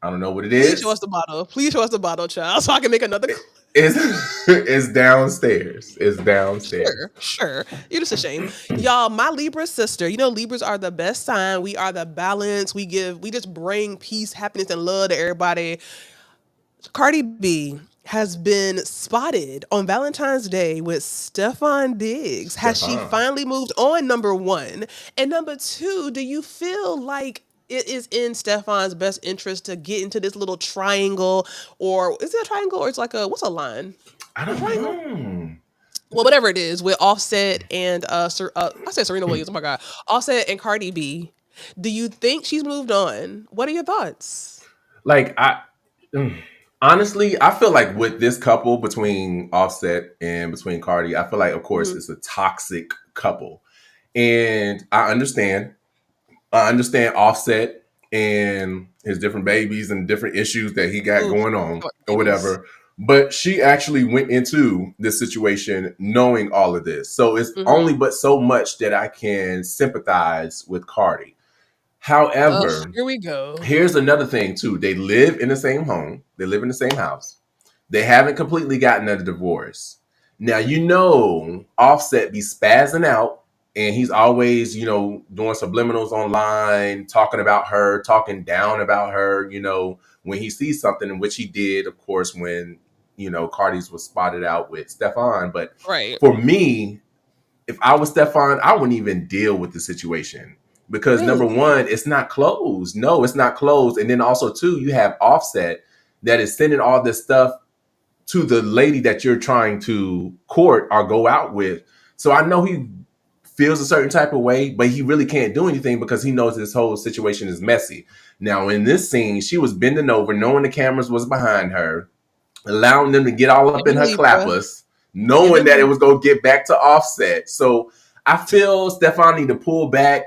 Speaker 2: I don't know what it is.
Speaker 1: Please show us the bottle. Please show us the bottle, child, so I can make another.
Speaker 2: It's it's downstairs. It's downstairs.
Speaker 1: Sure. You're just a shame. Y'all, my Libra sister, Libras are the best sign. We are the balance. We just bring peace, happiness, and love to everybody. Cardi B has been spotted on Valentine's Day with Stefan Diggs. Has she
Speaker 2: Stefan.
Speaker 1: finally moved on, number one? And number two, do you feel like it is in Stefan's best interest to get into this little triangle? Or is it a triangle or it's like what's a line?
Speaker 2: I
Speaker 1: A
Speaker 2: don't
Speaker 1: triangle?
Speaker 2: know.
Speaker 1: Well, whatever it is, with Offset and I said Serena Williams. Oh my God, Offset and Cardi B. Do you think she's moved on? What are your thoughts?
Speaker 2: Like mm, honestly, I feel like with this couple between Offset and between Cardi, I feel like, of course,
Speaker 1: Mhm.
Speaker 2: it's a toxic couple, and I understand. I understand Offset and his different babies and different issues that he got
Speaker 1: Ooh,
Speaker 2: going on or
Speaker 1: babies.
Speaker 2: whatever. But she actually went into this situation knowing all of this. So it's
Speaker 1: Hmm.
Speaker 2: only but so much that I can sympathize with Cardi.
Speaker 1: Ugh,
Speaker 2: However,
Speaker 1: here we go.
Speaker 2: here's another thing too. They live in the same home. They live in the same house. They haven't completely gotten a divorce. Now, Offset be spazzing out and he's always, doing subliminals online, talking about her, talking down about her, when he sees something, in which he did, of course, when, Cardi's was spotted out with Stefan. But
Speaker 1: Right.
Speaker 2: for me, if I was Stefan, I wouldn't even deal with the situation because number
Speaker 1: Really?
Speaker 2: one, it's not closed. No, it's not closed. And then also, too, you have Offset that is sending all this stuff to the lady that you're trying to court or go out with. So I know he feels a certain type of way, but he really can't do anything because he knows this whole situation is messy. Now, in this scene, she was bending over, knowing the cameras was behind her, allowing them to get all up in
Speaker 1: Giving
Speaker 2: her
Speaker 1: Libra.
Speaker 2: clappers, knowing
Speaker 1: Giving
Speaker 2: that it
Speaker 1: Libra.
Speaker 2: was going to get back to Offset. So I feel Stefan need to pull back.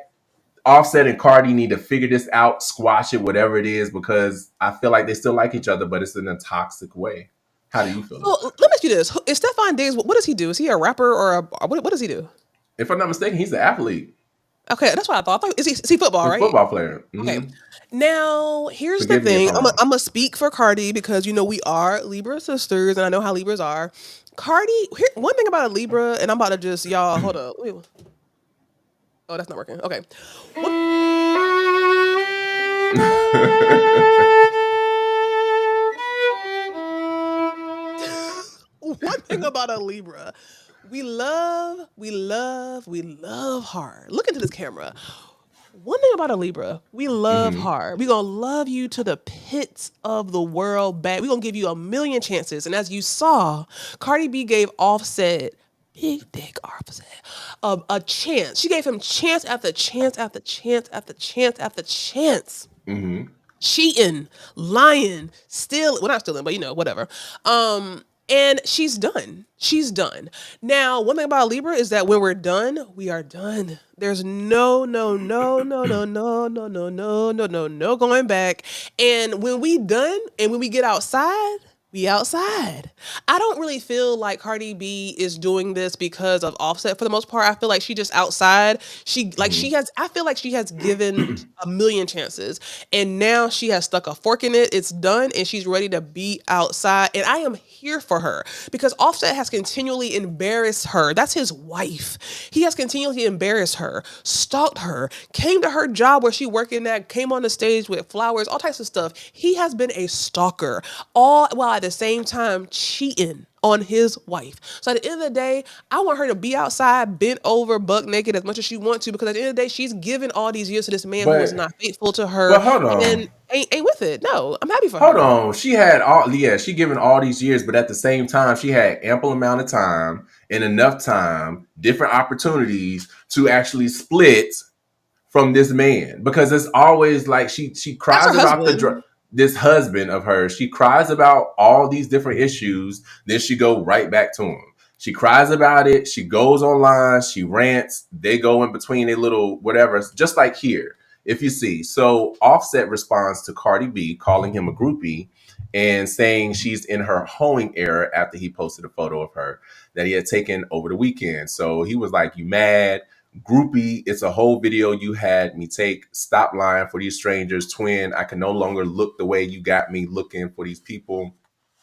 Speaker 2: Offset and Cardi need to figure this out, squash it, whatever it is, because I feel like they still like each other, but it's in a toxic way. How do you feel
Speaker 1: So
Speaker 2: about it?
Speaker 1: let me ask you this: is Stefan Diggs? What does he do? Is he a rapper or what? What does he do?
Speaker 2: If I'm not mistaken, he's an athlete.
Speaker 1: Okay, that's what I thought. Is he football?
Speaker 2: He's a
Speaker 1: Right.
Speaker 2: football player.
Speaker 1: Okay.
Speaker 2: Mm-hmm.
Speaker 1: Now, here's the
Speaker 2: Forgive me if
Speaker 1: thing.
Speaker 2: I'm
Speaker 1: I'm
Speaker 2: wrong.
Speaker 1: gonna speak for Cardi because we are Libra sisters, and I know how Libras are. Cardi, one thing about a Libra, and I'm about to just y'all hold up. Wait, oh, that's not working. Okay. One, one thing about a Libra, we love hard. Look into this camera. One thing about a Libra, we love
Speaker 2: hmm
Speaker 1: hard. We gonna love you to the pits of the world back. We gonna give you a million chances. And as you saw, Cardi B gave Offset, big dick Offset, a chance. She gave him chance after chance after chance after chance after chance.
Speaker 2: hmm
Speaker 1: Cheating, lying, stealing. Well, not stealing, but whatever. And she's done. She's done. Now, one thing about Libra is that when we're done, we are done. There's no, no, no, no, no, no, no, no, no, no, no, no going back. And when we done and when we get outside, we outside. I don't really feel like Cardi B is doing this because of Offset for the most part. I feel like she just outside.
Speaker 2: hmm
Speaker 1: I feel like she has given a million chances and now she has stuck a fork in it. It's done and she's ready to be outside. And I am here for her because Offset has continually embarrassed her. That's his wife. He has continually embarrassed her, stalked her, came to her job where she working at, came on the stage with flowers, all types of stuff. He has been a stalker, all while at the same time cheating on his wife. So at the end of the day, I want her to be outside, bent over, buck naked as much as she wants to, because at the end of the day, she's given all these years to this man who was
Speaker 2: But
Speaker 1: not faithful to her
Speaker 2: but hold
Speaker 1: and
Speaker 2: on.
Speaker 1: ain't with it. No, I'm happy for
Speaker 2: Hold
Speaker 1: her.
Speaker 2: on. She given all these years, but at the same time, she had ample amount of time and enough time, different opportunities to actually split from this man because it's always like she
Speaker 1: That's her
Speaker 2: cries about
Speaker 1: husband.
Speaker 2: this husband of hers. She cries about all these different issues, then she go right back to him. She cries about it. She goes online. She rants. They go in between a little whatever, just like here. If you see, so Offset responds to Cardi B calling him a groupie and saying she's in her hoeing era after he posted a photo of her that he had taken over the weekend. So he was like, "You mad? Groupie, it's a whole video you had me take. Stop lying for these strangers. Twin, I can no longer look the way you got me looking for these people."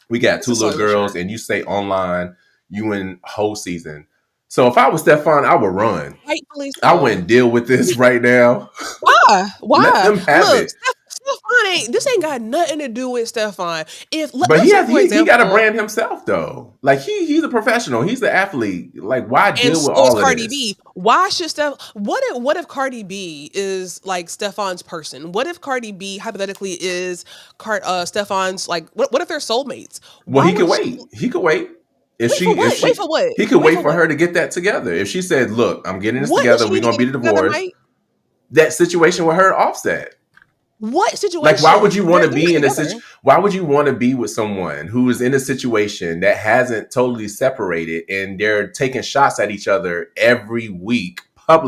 Speaker 2: We got
Speaker 1: This
Speaker 2: two
Speaker 1: is so
Speaker 2: little girls,
Speaker 1: immature.
Speaker 2: and you say online, you in whole season. So if I was Stefan, I would run.
Speaker 1: Rightfully
Speaker 2: I wouldn't
Speaker 1: so.
Speaker 2: deal with this right now.
Speaker 1: Why?
Speaker 2: Let
Speaker 1: Why?
Speaker 2: them have
Speaker 1: Look,
Speaker 2: it.
Speaker 1: Stefan ain't. This ain't got nothing to do with Stefan. If
Speaker 2: But
Speaker 1: let's say for
Speaker 2: he got a
Speaker 1: example,
Speaker 2: brand himself though. Like he's a professional. He's the athlete. Like why
Speaker 1: and
Speaker 2: deal with
Speaker 1: so is
Speaker 2: all of
Speaker 1: Cardi B.
Speaker 2: this?
Speaker 1: Why should what if Cardi B is like Stefan's person? What if Cardi B hypothetically is Stefan's like what if they're soulmates?
Speaker 2: Well,
Speaker 1: Why
Speaker 2: he could
Speaker 1: would she
Speaker 2: wait. He could wait.
Speaker 1: wait for
Speaker 2: If
Speaker 1: what? Wait
Speaker 2: she
Speaker 1: for what?
Speaker 2: he could
Speaker 1: Wait
Speaker 2: wait
Speaker 1: for
Speaker 2: for
Speaker 1: what?
Speaker 2: her to get that together. If she said, "Look, I'm getting this
Speaker 1: What does
Speaker 2: together.
Speaker 1: she
Speaker 2: We're
Speaker 1: need to
Speaker 2: gonna
Speaker 1: get
Speaker 2: be
Speaker 1: together,
Speaker 2: divorced."
Speaker 1: Mike?
Speaker 2: That situation with her offset.
Speaker 1: What
Speaker 2: Like, why would
Speaker 1: situation?
Speaker 2: you want to
Speaker 1: They're not
Speaker 2: be in a
Speaker 1: together.
Speaker 2: why would you want to be with someone who is in a situation that hasn't totally separated and they're taking shots at each other every week
Speaker 1: Is Cardi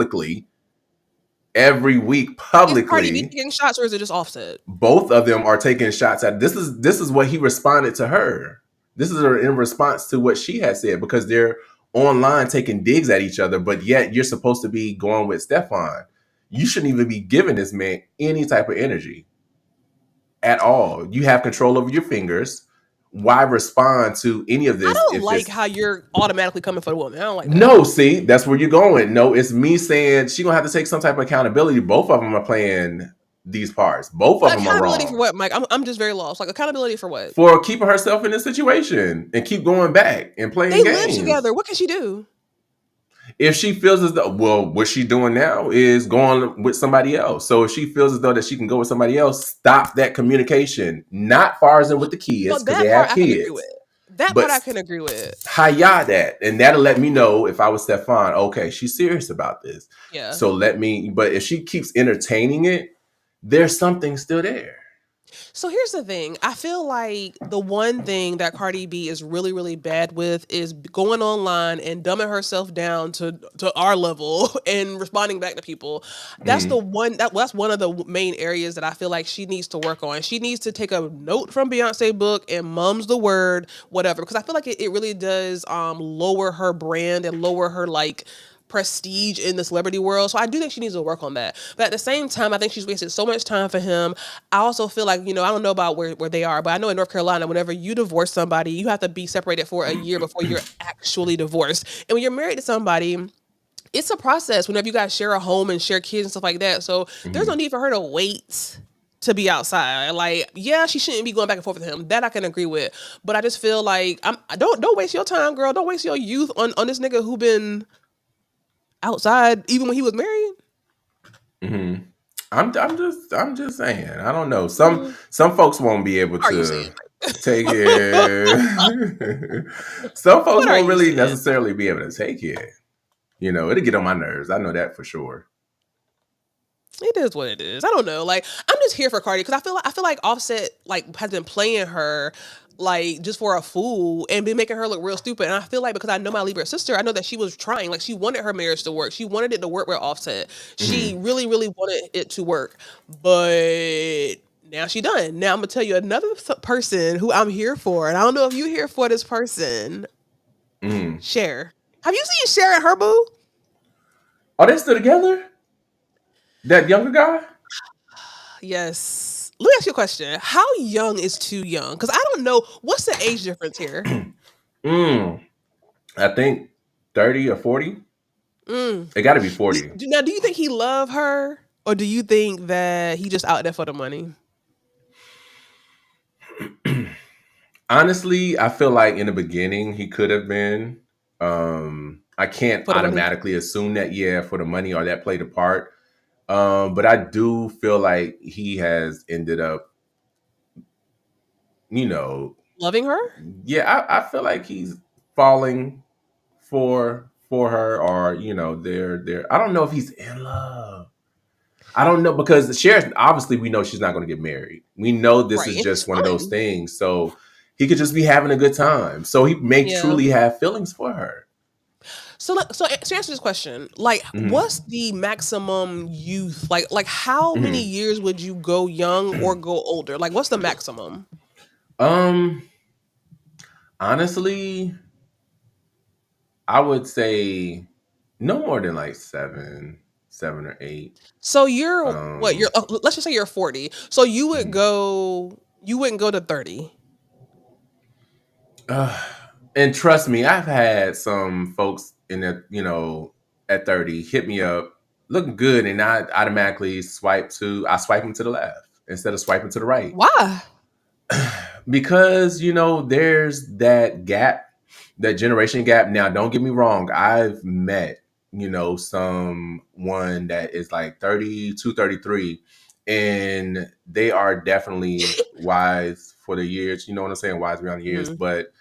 Speaker 1: B
Speaker 2: publicly?
Speaker 1: taking shots or is it just Offset?
Speaker 2: Both of them are taking shots at this is what he responded to her. This is in response to what she had said because they're online taking digs at each other, but yet you're supposed to be going with Stefan. You shouldn't even be giving this man any type of energy at all. You have control over your fingers. Why respond to any of
Speaker 1: I
Speaker 2: this
Speaker 1: don't
Speaker 2: if
Speaker 1: like
Speaker 2: it's
Speaker 1: how you're automatically coming for the woman. I don't like that.
Speaker 2: no, see, that's where you're going. No, it's me saying she gonna have to take some type of accountability. Both of them are playing these parts. Both of
Speaker 1: But
Speaker 2: them are
Speaker 1: accountability for
Speaker 2: wrong
Speaker 1: what, Mike? I'm just very lost. Like accountability for what?
Speaker 2: for keeping herself in this situation and keep going back and
Speaker 1: They
Speaker 2: playing
Speaker 1: live
Speaker 2: games.
Speaker 1: together. What can she do?
Speaker 2: If she feels as though, well, what she's doing now is going with somebody else. So if she feels as though that she can go with somebody else, stop that communication. Not far as in with the kids
Speaker 1: Well,
Speaker 2: because they
Speaker 1: that part
Speaker 2: have
Speaker 1: I can agree with.
Speaker 2: kids,
Speaker 1: That part
Speaker 2: but
Speaker 1: I can agree with.
Speaker 2: hiya that, and that'll let me know if I was Stefan. Okay, she's serious about this.
Speaker 1: Yeah.
Speaker 2: So let me. But if she keeps entertaining it, there's something still there.
Speaker 1: So here's the thing. I feel like the one thing that Cardi B is really, really bad with is going online and dumbing herself down to our level and responding back to people. That's the
Speaker 2: Mhm.
Speaker 1: that's one of the main areas that I feel like she needs to work on. She needs to take a note from Beyonce book and mums the word, whatever. Because I feel like it really does lower her brand and lower her like prestige in the celebrity world. So I do think she needs to work on that. But at the same time, I think she's wasted so much time for him. I also feel like, I don't know about where they are, but I know in North Carolina, whenever you divorce somebody, you have to be separated for a year before you're actually divorced. And when you're married to somebody, it's a process whenever you guys share a home and share kids and stuff like that. So there's no
Speaker 2: Mhm.
Speaker 1: need for her to wait to be outside. Like, yeah, she shouldn't be going back and forth with him. That I can agree with. But I just feel like don't waste your time, girl. Don't waste your youth on this nigga who been outside even when he was married.
Speaker 2: Mhm. I'm just saying. I don't know.
Speaker 1: Mm,
Speaker 2: Some folks won't be able
Speaker 1: what are you saying?
Speaker 2: to take it. Some folks
Speaker 1: What are
Speaker 2: won't
Speaker 1: you
Speaker 2: really
Speaker 1: saying?
Speaker 2: necessarily be able to take it. It'll get on my nerves. I know that for sure.
Speaker 1: It is what it is. I don't know. Like I'm just here for Cardi because I feel like Offset like has been playing her like just for a fool and been making her look real stupid. And I feel like because I know my Libra sister, I know that she was trying. Like she wanted her marriage to work. She wanted it to work with Offset. She
Speaker 2: Mhm.
Speaker 1: really, really wanted it to work. But now she done. Now I'm gonna tell you another person who I'm here for, and I don't know if you here for this person.
Speaker 2: Mhm.
Speaker 1: Cher. Have you seen Cher and her boo?
Speaker 2: Are they still together? That younger guy?
Speaker 1: Yes. Let me ask you a question. How young is too young? Because I don't know. What's the age difference here?
Speaker 2: Mm. I think 30 or 40.
Speaker 1: Mm.
Speaker 2: It got to be 40.
Speaker 1: Now, do you think he love her? Or do you think that he just out there for the money?
Speaker 2: Honestly, I feel like in the beginning he could have been. I can't
Speaker 1: For the money?
Speaker 2: automatically assume that, yeah, for the money or that played a part. But I do feel like he has ended up, you know,
Speaker 1: Loving her?
Speaker 2: yeah, I feel like he's falling for her, or they're. I don't know if he's in love. I don't know because Cher, obviously, we know she's not going to get married. We know this
Speaker 1: Right.
Speaker 2: is
Speaker 1: And she's
Speaker 2: just one of those
Speaker 1: fine.
Speaker 2: things. So he could just be having a good time. So he may
Speaker 1: Yeah.
Speaker 2: truly have feelings for her.
Speaker 1: So to answer this question, like,
Speaker 2: Mhm.
Speaker 1: what's the maximum youth? Like, how many
Speaker 2: Mhm.
Speaker 1: years would you go young or go older? Like, what's the maximum?
Speaker 2: Um, honestly, I would say no more than like 7 or 8.
Speaker 1: So you're what?
Speaker 2: Um,
Speaker 1: Let's just say you're 40. So
Speaker 2: mhm.
Speaker 1: you wouldn't go to 30.
Speaker 2: Uh, and trust me, I've had some folks in the, at 30 hit me up looking good, and I automatically I swipe them to the left instead of swiping to the right.
Speaker 1: Why?
Speaker 2: Because, there's that gap, that generation gap. Now, don't get me wrong. I've met, someone that is like 32, 33, and they are definitely wise for the years. You know what I'm saying? Wise beyond the years.
Speaker 1: Mhm.
Speaker 2: But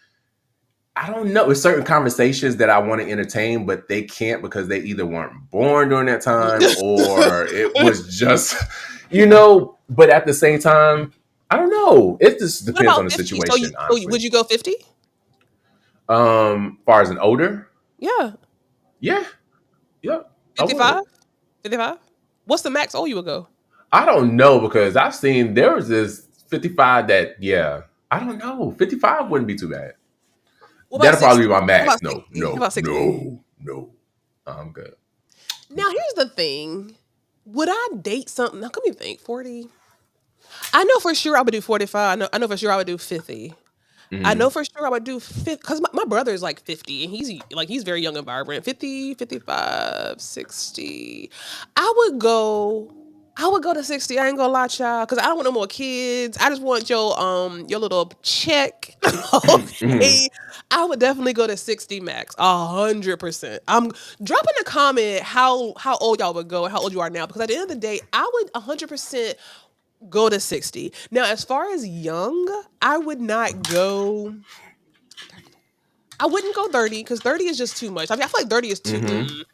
Speaker 2: I don't know. There's certain conversations that I want to entertain, but they can't because they either weren't born during that time or it was just, but at the same time, I don't know. It just
Speaker 1: What
Speaker 2: depends on
Speaker 1: about
Speaker 2: the
Speaker 1: 50? So
Speaker 2: situation,
Speaker 1: would
Speaker 2: honestly.
Speaker 1: you go 50?
Speaker 2: Far as an older,
Speaker 1: Yeah.
Speaker 2: yeah, yeah, I
Speaker 1: 55?
Speaker 2: would.
Speaker 1: 55? What's the max you would go?
Speaker 2: I don't know because I've seen there was this 55 that, yeah, I don't know. 55 wouldn't be too bad.
Speaker 1: What about
Speaker 2: That'll probably
Speaker 1: 60?
Speaker 2: be my
Speaker 1: What about
Speaker 2: max. No,
Speaker 1: 60? How
Speaker 2: no,
Speaker 1: about 60?
Speaker 2: no, no. I'm good.
Speaker 1: Now here's the thing. Would I date something? Now let me think. 40. I know for sure I would do 45. I know for sure I would do 50. I know
Speaker 2: Mhm.
Speaker 1: for sure I would do 50 because my brother is like 50 and he's very young and vibrant. 50, 55, 60. I would go I would go to 60. I ain't gonna lie, child, because I don't want no more kids. I just want your little check.
Speaker 2: Mhm.
Speaker 1: Okay. I would definitely go to 60 max. 100%. I'm dropping a comment how old y'all would go and how old you are now. Because at the end of the day, I would 100% go to 60. Now, as far as young, I would not go. I wouldn't go 30 because 30 is just too much. I mean, I feel like 30 is too.
Speaker 2: Mhm.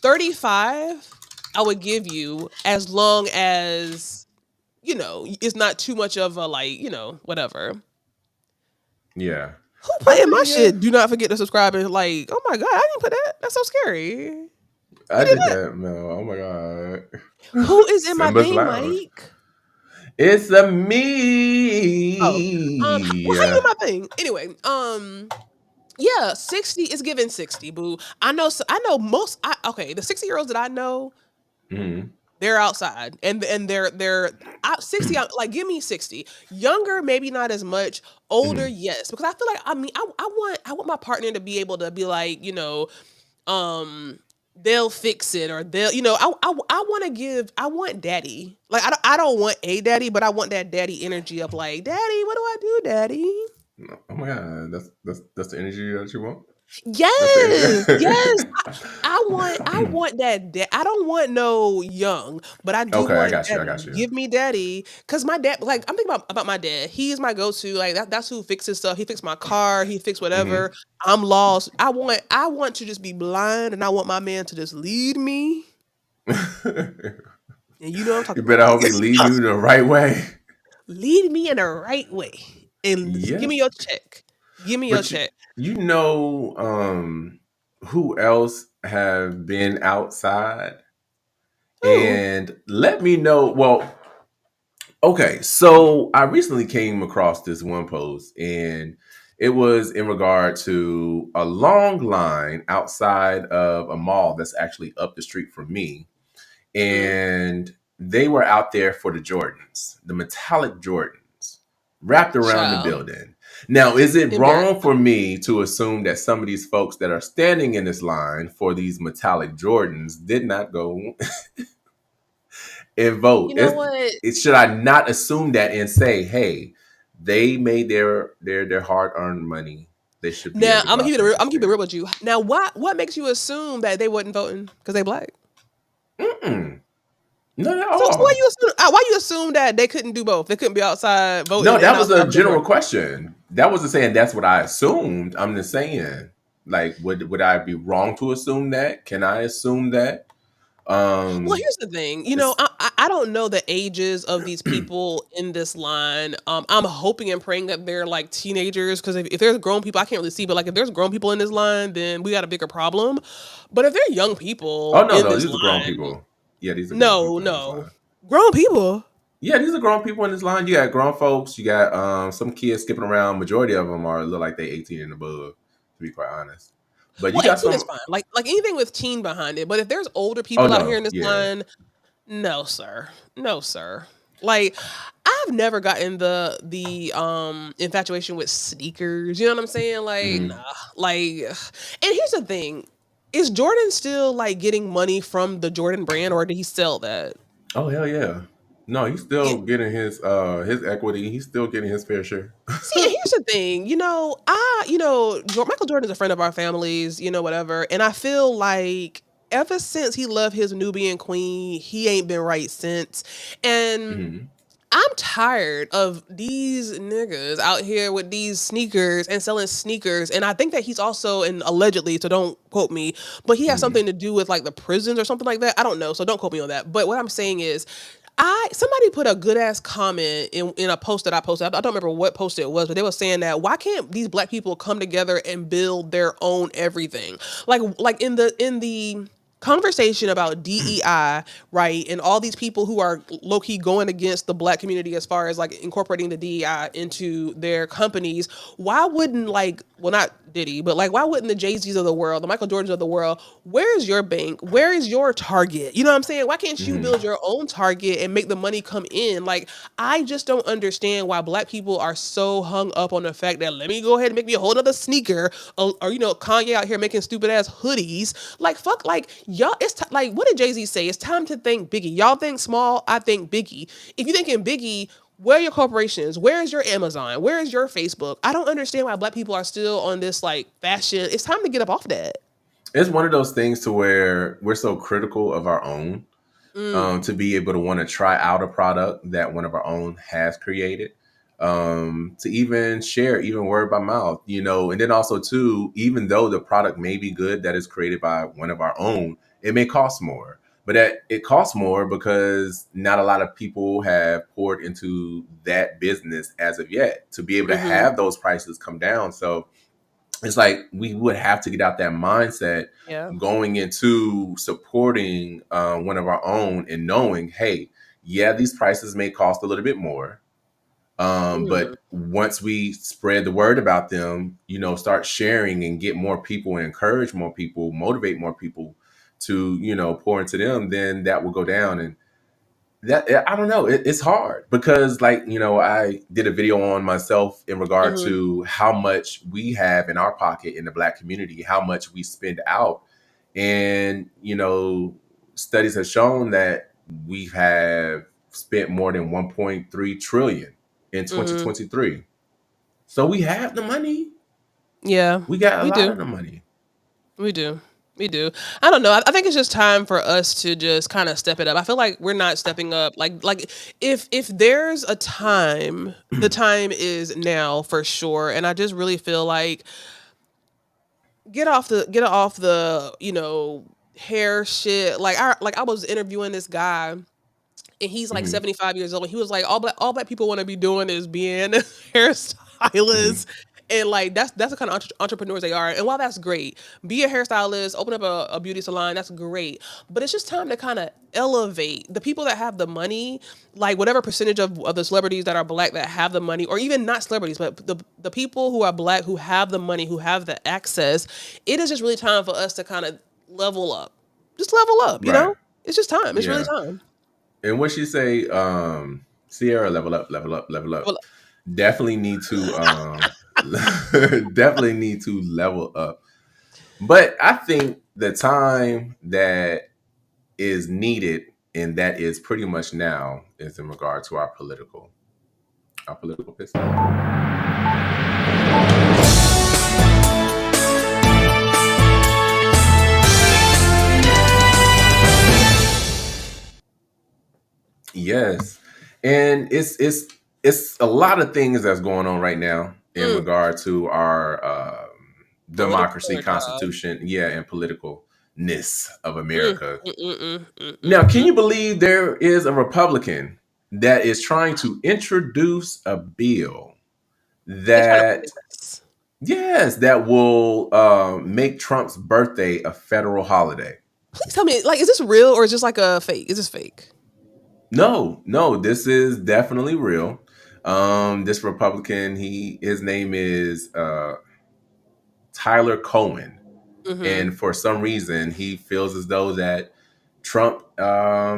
Speaker 1: 35, I would give you as long as, it's not too much of a like, whatever.
Speaker 2: Yeah.
Speaker 1: Who
Speaker 2: I
Speaker 1: playing my
Speaker 2: think, yeah.
Speaker 1: shit? Do not forget to subscribe and like, oh my God, I didn't put that. That's so scary. Who
Speaker 2: I
Speaker 1: did
Speaker 2: did
Speaker 1: that?
Speaker 2: that, Mel. Oh my god.
Speaker 1: Who is in my
Speaker 2: Simba's
Speaker 1: thing,
Speaker 2: loud.
Speaker 1: Mike?
Speaker 2: It's a
Speaker 1: Oh,
Speaker 2: me.
Speaker 1: well, how you in my thing? Anyway, yeah, 60 is giving 60, boo. I know most okay, the 60-year-olds that I know,
Speaker 2: Mhm.
Speaker 1: they're outside and they're out 60 out, like give me 60. Younger, maybe not as much. Older,
Speaker 2: Mhm.
Speaker 1: yes. Because I feel like I want my partner to be able to be like, um they'll fix it or they'll I want to give I want daddy. Like I don't want a daddy, but I want that daddy energy of like, daddy, what do I do, daddy?
Speaker 2: Oh my god, that's the energy that you want. That's the
Speaker 1: Yes, yes.
Speaker 2: energy.
Speaker 1: I want that. I don't want no young, but I do
Speaker 2: Okay, I
Speaker 1: want
Speaker 2: got you. I
Speaker 1: daddy.
Speaker 2: got you.
Speaker 1: Give me daddy, cause my dad. Like I'm thinking about my dad. He is my go-to. Like that's who fixes stuff. He fixed my car. He fixed
Speaker 2: Hmm.
Speaker 1: whatever. I'm lost. I want to just be blind, and I want my man to just lead me. And you know what I'm
Speaker 2: You
Speaker 1: talking
Speaker 2: better
Speaker 1: about.
Speaker 2: hope he lead you the right way.
Speaker 1: Lead me in the right way, and give
Speaker 2: Yeah,
Speaker 1: me your check. Give me your
Speaker 2: but
Speaker 1: check.
Speaker 2: you know who else have been outside
Speaker 1: Who?
Speaker 2: and let me know. Well, okay, so I recently came across this one post, and it was in regard to a long line outside of a mall that's actually up the street from me.
Speaker 1: Mm,
Speaker 2: And they were out there for the Jordans, the metallic Jordans, wrapped around the
Speaker 1: child.
Speaker 2: building. Now, is it
Speaker 1: Embarrassed.
Speaker 2: wrong for me to assume that some of these folks that are standing in this line for these metallic Jordans did not go and vote?
Speaker 1: You know what?
Speaker 2: Should I not assume that and say, hey, they made their hard earned money. They should be
Speaker 1: Now
Speaker 2: able to go out there and
Speaker 1: I'm gonna keep it real
Speaker 2: stand.
Speaker 1: with you. Now, what makes you assume that they wasn't voting because they black?
Speaker 2: Mm-mm. Not at
Speaker 1: So
Speaker 2: all.
Speaker 1: why you assume that they couldn't do both? They couldn't be outside
Speaker 2: No,
Speaker 1: voting and
Speaker 2: that was
Speaker 1: outside
Speaker 2: a
Speaker 1: with the
Speaker 2: general
Speaker 1: Jordans.
Speaker 2: question. That wasn't saying that's what I assumed. I'm just saying, like, would I be wrong to assume that? Can I assume that?
Speaker 1: Well,
Speaker 2: Um,
Speaker 1: here's the thing.
Speaker 2: it's
Speaker 1: I don't know the ages of these people in this line. I'm hoping and praying that they're like teenagers because if there's grown people, I can't really see, but like if there's grown people in this line, then we got a bigger problem. But if they're young
Speaker 2: oh
Speaker 1: people
Speaker 2: no,
Speaker 1: in
Speaker 2: no,
Speaker 1: this
Speaker 2: these are grown
Speaker 1: line,
Speaker 2: people. Yeah, these are grown
Speaker 1: no,
Speaker 2: people in this
Speaker 1: no,
Speaker 2: line.
Speaker 1: grown people.
Speaker 2: Yeah, these are grown people in this line. You got grown folks. You got some kids skipping around. Majority of them are look like they 18 and above. To be quite honest, but you
Speaker 1: Well,
Speaker 2: got
Speaker 1: 18 is
Speaker 2: some.
Speaker 1: fine. Like anything with teen behind it. But if there's older
Speaker 2: Oh
Speaker 1: people out here
Speaker 2: no,
Speaker 1: in this
Speaker 2: yeah.
Speaker 1: line, no, sir. No, sir. Like, I've never gotten the infatuation with sneakers. You know what I'm saying? Like,
Speaker 2: Mhm.
Speaker 1: nah. Like, and here's the thing: is Jordan still like getting money from the Jordan brand, or did he sell that?
Speaker 2: Oh hell yeah. No, he's still getting his equity. He's still getting his fair share.
Speaker 1: See, and here's the thing, Michael Jordan is a friend of our families, whatever. And I feel like ever since he left his Nubian queen, he ain't been right since. And
Speaker 2: Mhm.
Speaker 1: I'm tired of these niggas out here with these sneakers and selling sneakers. And I think that he's also, and allegedly, so don't quote me, but he has
Speaker 2: Mhm.
Speaker 1: something to do with like the prisons or something like that. I don't know, so don't quote me on that. But what I'm saying is, somebody put a good ass comment in a post that I posted. I don't remember what post it was, but they were saying that why can't these black people come together and build their own everything? Like in the conversation about DEI, right? And all these people who are low key going against the black community as far as like incorporating the DEI into their companies. Why wouldn't not Diddy, but like why wouldn't the Jay-Z's of the world, the Michael Jordans of the world, where is your bank? Where is your Target? You know what I'm saying? Why can't you
Speaker 2: Mhm.
Speaker 1: build your own Target and make the money come in? Like, I just don't understand why black people are so hung up on the fact that let me go ahead and make me a whole other sneaker, or Kanye out here making stupid ass hoodies. Like, fuck, like y'all. Like, what did Jay-Z say? It's time to think biggie. Y'all think small, I think biggie. If you thinking biggie, where are your corporations? Where is your Amazon? Where is your Facebook? I don't understand why black people are still on this like fashion. It's time to get up off that.
Speaker 2: It's one of those things to where we're so critical of our own,
Speaker 1: Mm.
Speaker 2: to be able to want to try out a product that one of our own has created, to even share, even word by mouth, and then also too, even though the product may be good that is created by one of our own, it may cost more. But it costs more because not a lot of people have poured into that business as of yet to be able to
Speaker 1: Mm-hmm.
Speaker 2: have those prices come down. So it's like we would have to get out that mindset
Speaker 1: Yeah.
Speaker 2: going into supporting one of our own and knowing, hey, yeah, these prices may cost a little bit more.
Speaker 1: Mm.
Speaker 2: But once we spread the word about them, start sharing and get more people and encourage more people, motivate more people to, pour into them, then that will go down. And that, I don't know, it's hard because I did a video on myself in regard
Speaker 1: Mm-hmm.
Speaker 2: to how much we have in our pocket in the black community, how much we spend out. And studies have shown that we have spent more than 1.3 trillion in
Speaker 1: Mm-hmm.
Speaker 2: 2023. So we have the money.
Speaker 1: Yeah,
Speaker 2: We got a
Speaker 1: we
Speaker 2: lot
Speaker 1: do.
Speaker 2: of the money.
Speaker 1: We do. We do. I don't know. I think it's just time for us to just kind of step it up. I feel like we're not stepping up. Like if there's a time, the time is now for sure. And I just really feel like get off the hair shit. Like I was interviewing this guy and he's like
Speaker 2: Hmm.
Speaker 1: 75 years old. He was like, all black people want to be doing is being
Speaker 2: Hmm.
Speaker 1: hairstylists. And like that's the kind of entrepreneurs they are. And while that's great, be a hairstylist, open up a beauty salon, that's great. But it's just time to kind of elevate the people that have the money, like whatever percentage of the celebrities that are black that have the money, or even not celebrities, but the people who are black who have the money, who have the access. It is just really time for us to kind of level up. Just level up, you
Speaker 2: Right.
Speaker 1: know? It's just time. It's really
Speaker 2: Yeah.
Speaker 1: time.
Speaker 2: And what she say, Sierra, level up, level up, level up.
Speaker 1: Well,
Speaker 2: Definitely need to definitely need to level up. But I think the time that is needed, and that is pretty much now, is in regard to our political piss take. Yes. And it's a lot of things that's going on right now in
Speaker 1: mm,
Speaker 2: regard to our
Speaker 1: political
Speaker 2: democracy,
Speaker 1: corner job.
Speaker 2: constitution, yeah, and politicalness of
Speaker 1: Mm,
Speaker 2: America.
Speaker 1: mm, mm, mm, mm, mm,
Speaker 2: Now, can
Speaker 1: mm.
Speaker 2: you believe there is a Republican that is trying to introduce a bill
Speaker 1: They trying to put
Speaker 2: that,
Speaker 1: this.
Speaker 2: yes, that will make Trump's birthday a federal holiday?
Speaker 1: Please tell me, like, is this real or is this like a fake? Is this fake?
Speaker 2: No, no, this is definitely real. This Republican, his name is Tyler Cohen,
Speaker 1: Mm-hmm.
Speaker 2: and for some reason, he feels as though that Trump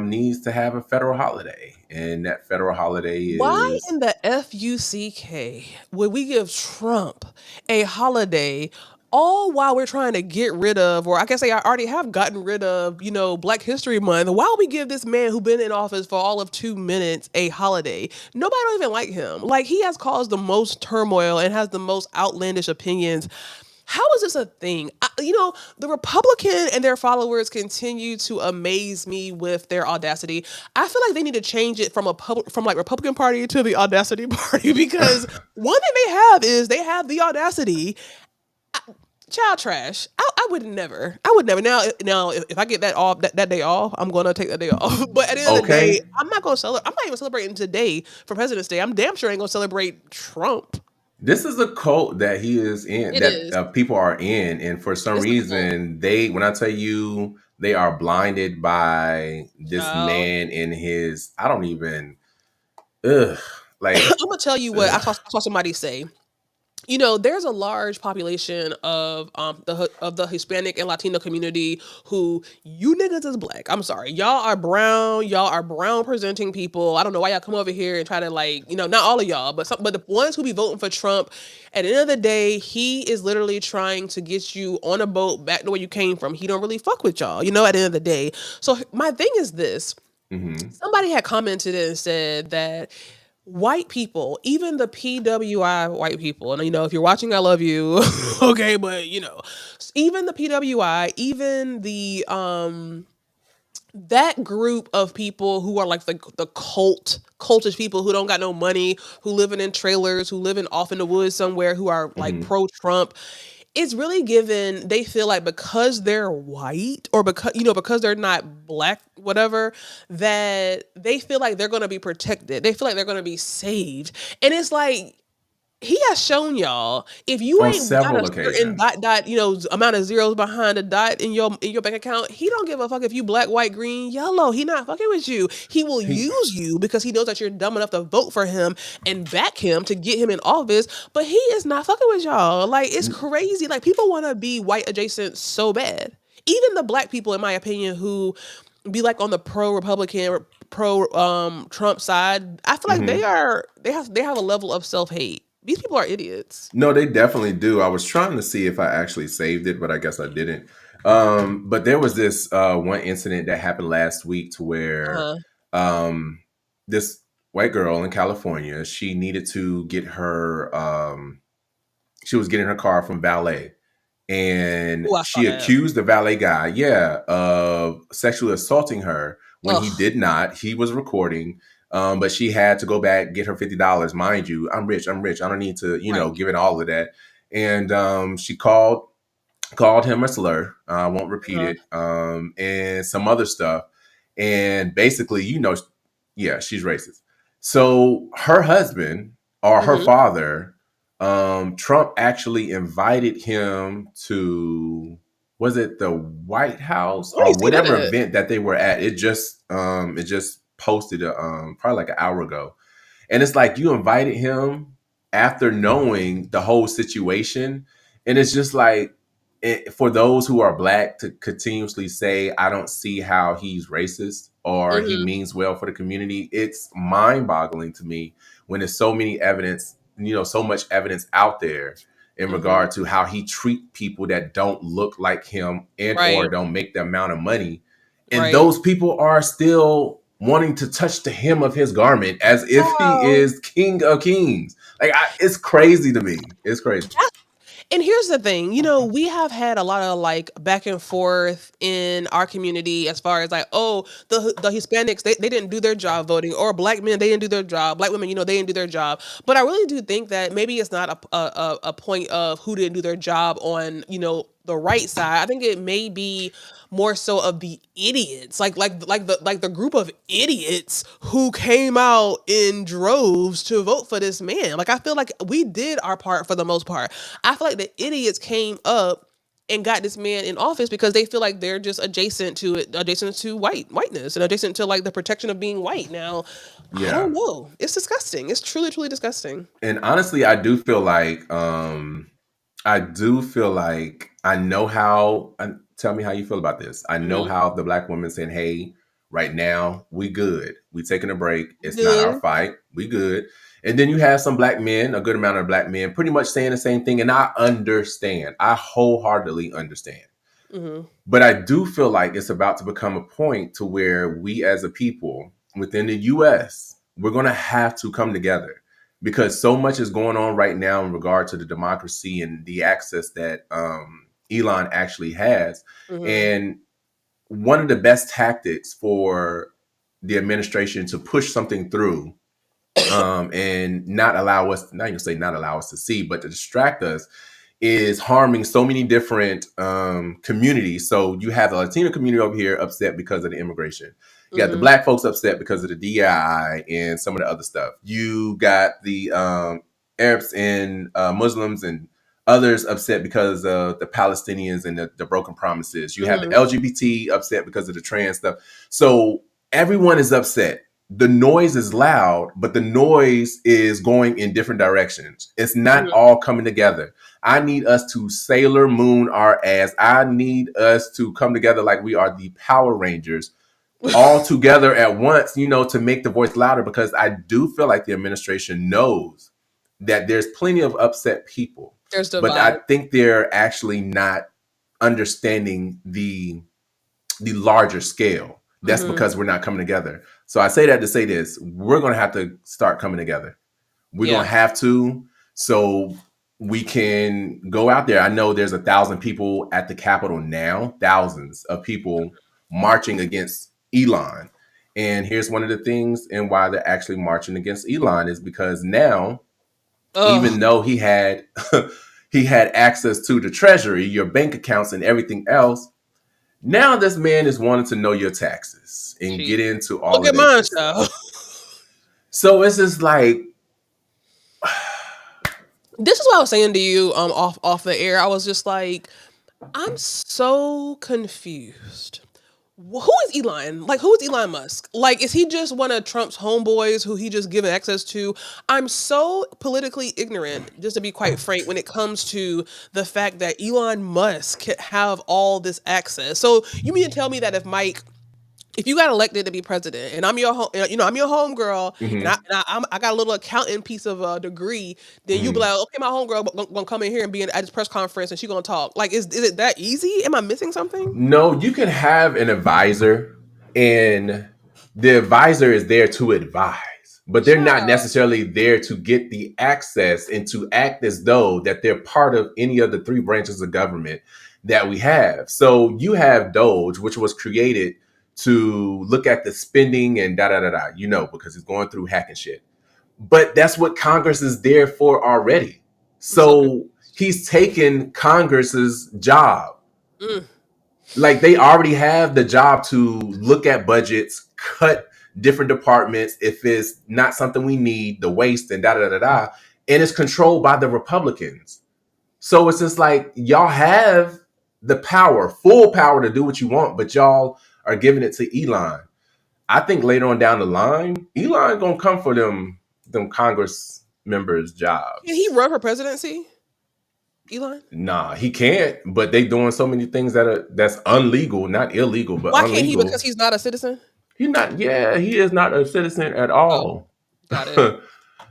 Speaker 2: needs to have a federal holiday, and that federal holiday
Speaker 1: Why
Speaker 2: is
Speaker 1: in the FUCK would we give Trump a holiday all while we're trying to get rid of, or I guess they already have gotten rid of, Black History Month? Why would we give this man who's been in office for all of 2 minutes a holiday? Nobody don't even like him. Like, he has caused the most turmoil and has the most outlandish opinions. How is this a thing? The Republican and their followers continue to amaze me with their audacity. I feel like they need to change it from from like Republican Party to the Audacity Party, because one thing they have the audacity. Child trash. I would never. I would never. Now, if I get that day off, I'm gonna take that day off. But at the end of the day,
Speaker 2: okay.
Speaker 1: I'm not gonna celebrate. I'm not even celebrating today for President's Day. I'm damn sure ain't gonna celebrate Trump.
Speaker 2: This is a cult that he is in,
Speaker 1: It
Speaker 2: that
Speaker 1: is.
Speaker 2: people are in, and for some
Speaker 1: It's a cult,
Speaker 2: reason, when I tell you, they are blinded by this
Speaker 1: child.
Speaker 2: man and his. I don't even. Ugh,
Speaker 1: I'm
Speaker 2: like.
Speaker 1: gonna tell you what I saw somebody say. There's a large population of the Hispanic and Latino community who, you niggas is Black. I'm sorry, y'all are brown. Y'all are brown presenting people. I don't know why y'all come over here and try to, like, not all of y'all, but the ones who be voting for Trump. At the end of the day, he is literally trying to get you on a boat back to where you came from. He don't really fuck with y'all. At the end of the day. So my thing is this:
Speaker 2: Mhm.
Speaker 1: somebody had commented and said that white people, even the PWI white people, and if you're watching, I love you, okay, but even the PWI, even the that group of people who are like the cultish people who don't got no money, who living in trailers, who living off in the woods somewhere, who are like
Speaker 2: Mhm.
Speaker 1: pro Trump. It's really given, they feel like because they're white, or because they're not Black, whatever, that they feel like they're going to be protected. They feel like they're going to be saved. And it's like, he has shown y'all, if you
Speaker 2: On
Speaker 1: ain't got a
Speaker 2: several
Speaker 1: certain
Speaker 2: occasions.
Speaker 1: dot, amount of zeros behind a dot in your bank account, he don't give a fuck if you Black, white, green, yellow. He not fucking with you. He will
Speaker 2: He
Speaker 1: use you because he knows that you're dumb enough to vote for him and back him to get him in office. But he is not fucking with y'all. Like, it's crazy. Like, people want to be white adjacent so bad. Even the Black people, in my opinion, who be like on the pro Republican, pro Trump side, I feel like
Speaker 2: Mhm.
Speaker 1: they have a level of self hate. These people are idiots.
Speaker 2: No, they definitely do. I was trying to see if I actually saved it, but I guess I didn't. But there was this one incident that happened last week to where
Speaker 1: Uh-huh.
Speaker 2: um, this white girl in California, she needed to get she was getting her car from valet, and
Speaker 1: Oh, I saw
Speaker 2: she
Speaker 1: that.
Speaker 2: accused the valet guy, of sexually assaulting her when he
Speaker 1: Ugh.
Speaker 2: did not. He was recording, but she had to go back, get her $50. Mind you, I'm rich. I'm rich. I don't need to,
Speaker 1: Right.
Speaker 2: give it all of that. And she called him a slur. I won't repeat
Speaker 1: Uh-huh.
Speaker 2: it. And some other stuff. And basically, yeah, she's racist. So her husband, or her
Speaker 1: Mm-hmm.
Speaker 2: father, Trump actually invited him to, was it the White House
Speaker 1: I
Speaker 2: or
Speaker 1: ain't see
Speaker 2: whatever
Speaker 1: that.
Speaker 2: event that they were at? It just posted probably like an hour ago. And it's like, you invited him after knowing the whole situation. And it's just like, for those who are Black to continuously say, I don't see how he's racist or he
Speaker 1: Mm-hmm.
Speaker 2: means well for the community. It's mind boggling to me when there's so many evidence, so much evidence out there in
Speaker 1: Mm-hmm.
Speaker 2: regard to how he treat people that don't look like him and or
Speaker 1: Right.
Speaker 2: don't make the amount of money. And
Speaker 1: Right.
Speaker 2: those people are still wanting to touch the hem of his garment as if he
Speaker 1: Child.
Speaker 2: is King of Kings. Like, it's crazy to me. It's crazy.
Speaker 1: And here's the thing, we have had a lot of like back and forth in our community as far as like, oh, the Hispanics, they didn't do their job voting, or Black men, they didn't do their job, Black women, they didn't do their job. But I really do think that maybe it's not a point of who didn't do their job on, the right side. I think it may be more so of the idiots, like the group of idiots who came out in droves to vote for this man. Like, I feel like we did our part for the most part. I feel like the idiots came up and got this man in office because they feel like they're just adjacent to it, adjacent to whiteness, and adjacent to like the protection of being white. Now, I
Speaker 2: Yeah.
Speaker 1: don't know. It's disgusting. It's truly, truly disgusting.
Speaker 2: And honestly, I do feel like I know how tell me how you feel about this. I know
Speaker 1: Mhm.
Speaker 2: how the black women saying, hey, right now, we good. We taking a break. It's not our
Speaker 1: Good.
Speaker 2: fight. We good. And then you have some black men, a good amount of black men, pretty much saying the same thing. And I understand. I wholeheartedly understand.
Speaker 1: Mhm.
Speaker 2: But I do feel like it's about to become a point to where we as a people within the US, we're going to have to come together because so much is going on right now in regard to the democracy and the access that Elon actually has.
Speaker 1: Mhm.
Speaker 2: And one of the best tactics for the administration to push something through and not allow us, not even say not allow us to see, but to distract us is harming so many different communities. So you have the Latino community over here upset because of the immigration. You got the
Speaker 1: Mhm.
Speaker 2: black folks upset because of the DII and some of the other stuff. You got the Arabs and Muslims and others upset because of the Palestinians and the broken promises. You have the
Speaker 1: Mhm.
Speaker 2: LGBT upset because of the trans stuff. So everyone is upset. The noise is loud, but the noise is going in different directions. It's not
Speaker 1: Mhm.
Speaker 2: all coming together. I need us to Sailor Moon our ass. I need us to come together like we are the Power Rangers all together at once, to make the voice louder because I do feel like the administration knows that there's plenty of upset people,
Speaker 1: There's
Speaker 2: but
Speaker 1: divide.
Speaker 2: I think they're actually not understanding the larger scale. That's
Speaker 1: Mhm.
Speaker 2: because we're not coming together. So I say that to say this, we're going to have to start coming together. We're
Speaker 1: Yeah.
Speaker 2: going to have to, so we can go out there. I know there's 1,000 people at the Capitol now, thousands of people marching against Elon. And here's one of the things and why they're actually marching against Elon is because now,
Speaker 1: Ugh.
Speaker 2: even though he had he had access to the treasury, your bank accounts and everything else, now this man is wanting to know your taxes and
Speaker 1: She
Speaker 2: get into all
Speaker 1: look
Speaker 2: of
Speaker 1: at
Speaker 2: that
Speaker 1: mine,
Speaker 2: good stuff.
Speaker 1: child.
Speaker 2: So it's just like,
Speaker 1: This is what I was saying to you off the air. I was just like, I'm so confused. Who is Elon? Like, who is Elon Musk? Like, is he just one of Trump's homeboys who he just given access to? I'm so politically ignorant, just to be quite frank, when it comes to the fact that Elon Musk can have all this access. So you mean to tell me that if you got elected to be president and I'm your I'm your homegirl and
Speaker 2: mhm,
Speaker 1: I got a little accounting piece of a degree, then you be
Speaker 2: mhm.
Speaker 1: like, okay, my homegirl gonna come in here and be at this press conference and she gonna talk. Like, is it that easy? Am I missing something?
Speaker 2: No, you can have an advisor, and the advisor is there to advise, but they're not
Speaker 1: Child.
Speaker 2: necessarily there to get the access and to act as though that they're part of any of the three branches of government that we have. So you have Doge, which was created to look at the spending and da da da da, because it's going through hacking shit. But that's what Congress is there for already.
Speaker 1: I'm so confused.
Speaker 2: So he's taken Congress's job.
Speaker 1: Mm,
Speaker 2: Like they already have the job to look at budgets, cut different departments if it's not something we need, the waste and da da da da, and it's controlled by the Republicans. So it's just like y'all have the power, full power to do what you want, but y'all are giving it to Elon. I think later on down the line, Elon gonna come for them Congress members'
Speaker 1: can he
Speaker 2: jobs.
Speaker 1: run for presidency, Elon?
Speaker 2: Nah, he can't. But they doing so many things that's unlegal, not illegal, but
Speaker 1: Why can't he? Because
Speaker 2: unlegal.
Speaker 1: he's not a citizen.
Speaker 2: He's not. Yeah, he is not a citizen at
Speaker 1: Oh,
Speaker 2: all.
Speaker 1: got it.
Speaker 2: But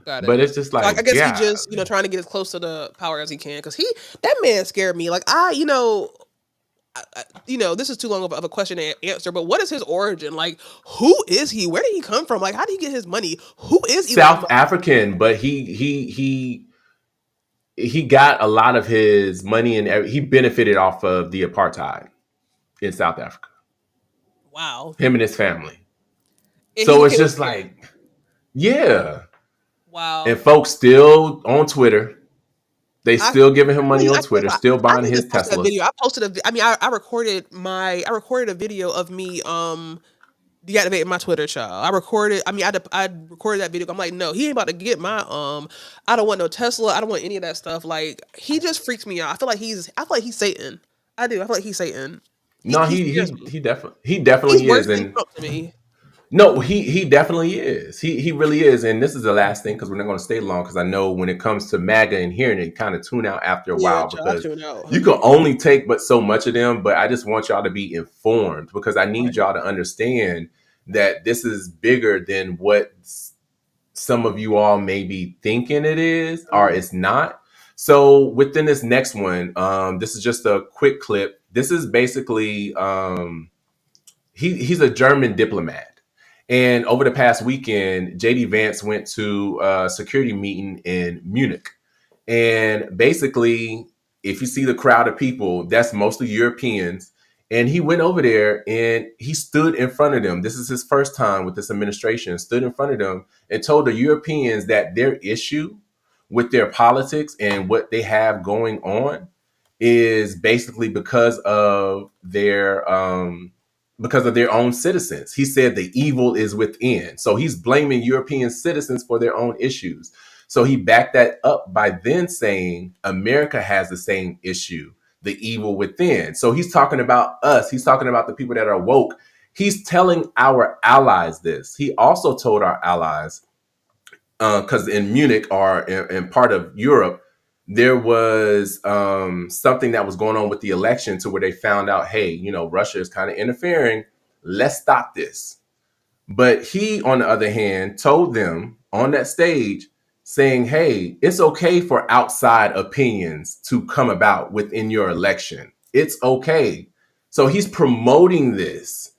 Speaker 1: Got it.
Speaker 2: it's just
Speaker 1: So I
Speaker 2: like,
Speaker 1: guess he
Speaker 2: yeah.
Speaker 1: just, trying to get as close to the power as he can, because that man scared me. Like, this is too long of a question to answer, but what is his origin? Like, who is he? Where did he come from? Like, how did he get his money? Who is Elon
Speaker 2: South
Speaker 1: Musk?
Speaker 2: African, but he got a lot of his money and he benefited off of the apartheid in South Africa.
Speaker 1: Wow.
Speaker 2: Him and his family.
Speaker 1: And he
Speaker 2: So it's
Speaker 1: came over
Speaker 2: just
Speaker 1: here.
Speaker 2: like, yeah. And
Speaker 1: Wow.
Speaker 2: folks still on Twitter. They
Speaker 1: I
Speaker 2: still giving him money on
Speaker 1: I think
Speaker 2: Twitter, still
Speaker 1: I
Speaker 2: buying
Speaker 1: need to
Speaker 2: his
Speaker 1: post that
Speaker 2: Teslas.
Speaker 1: video. I posted I recorded a video of me deactivating my Twitter, child. I recorded that video. I'm like, no, he ain't about to get my I don't want no Tesla. I don't want any of that stuff. Like, he just freaks me out. I feel like he's Satan. I do. I feel like he's Satan.
Speaker 2: No,
Speaker 1: He
Speaker 2: he
Speaker 1: scares
Speaker 2: he
Speaker 1: me.
Speaker 2: he definitely
Speaker 1: He's
Speaker 2: he
Speaker 1: worse
Speaker 2: is,
Speaker 1: than
Speaker 2: and
Speaker 1: Trump to me.
Speaker 2: No, he definitely is. He really is. And this is the last thing because we're not going to stay long because I know when it comes to MAGA and hearing it, kind of tune out after a
Speaker 1: Yeah,
Speaker 2: while
Speaker 1: child, I
Speaker 2: because
Speaker 1: tune out,
Speaker 2: you can
Speaker 1: honey.
Speaker 2: only take but so much of them. But I just want y'all to be informed because I need
Speaker 1: Right.
Speaker 2: y'all to understand that this is bigger than what some of you all may be thinking it is or it's not. So within this next one, this is just a quick clip. This is basically he's a German diplomat. And over the past weekend, JD Vance went to a security meeting in Munich. And basically, if you see the crowd of people, that's mostly Europeans. And he went over there and he stood in front of them. This is his first time with this administration, stood in front of them and told the Europeans that their issue with their politics and what they have going on is basically because of their own citizens. He said the evil is within. So he's blaming European citizens for their own issues. So he backed that up by then saying America has the same issue, the evil within. So he's talking about us. He's talking about the people that are woke. He's telling our allies this. He also told our allies, because in Munich or in part of Europe, there was something that was going on with the election to where they found out, hey, Russia is kind of interfering. Let's stop this. But he, on the other hand, told them on that stage saying, hey, it's okay for outside opinions to come about within your election. It's okay. So he's promoting this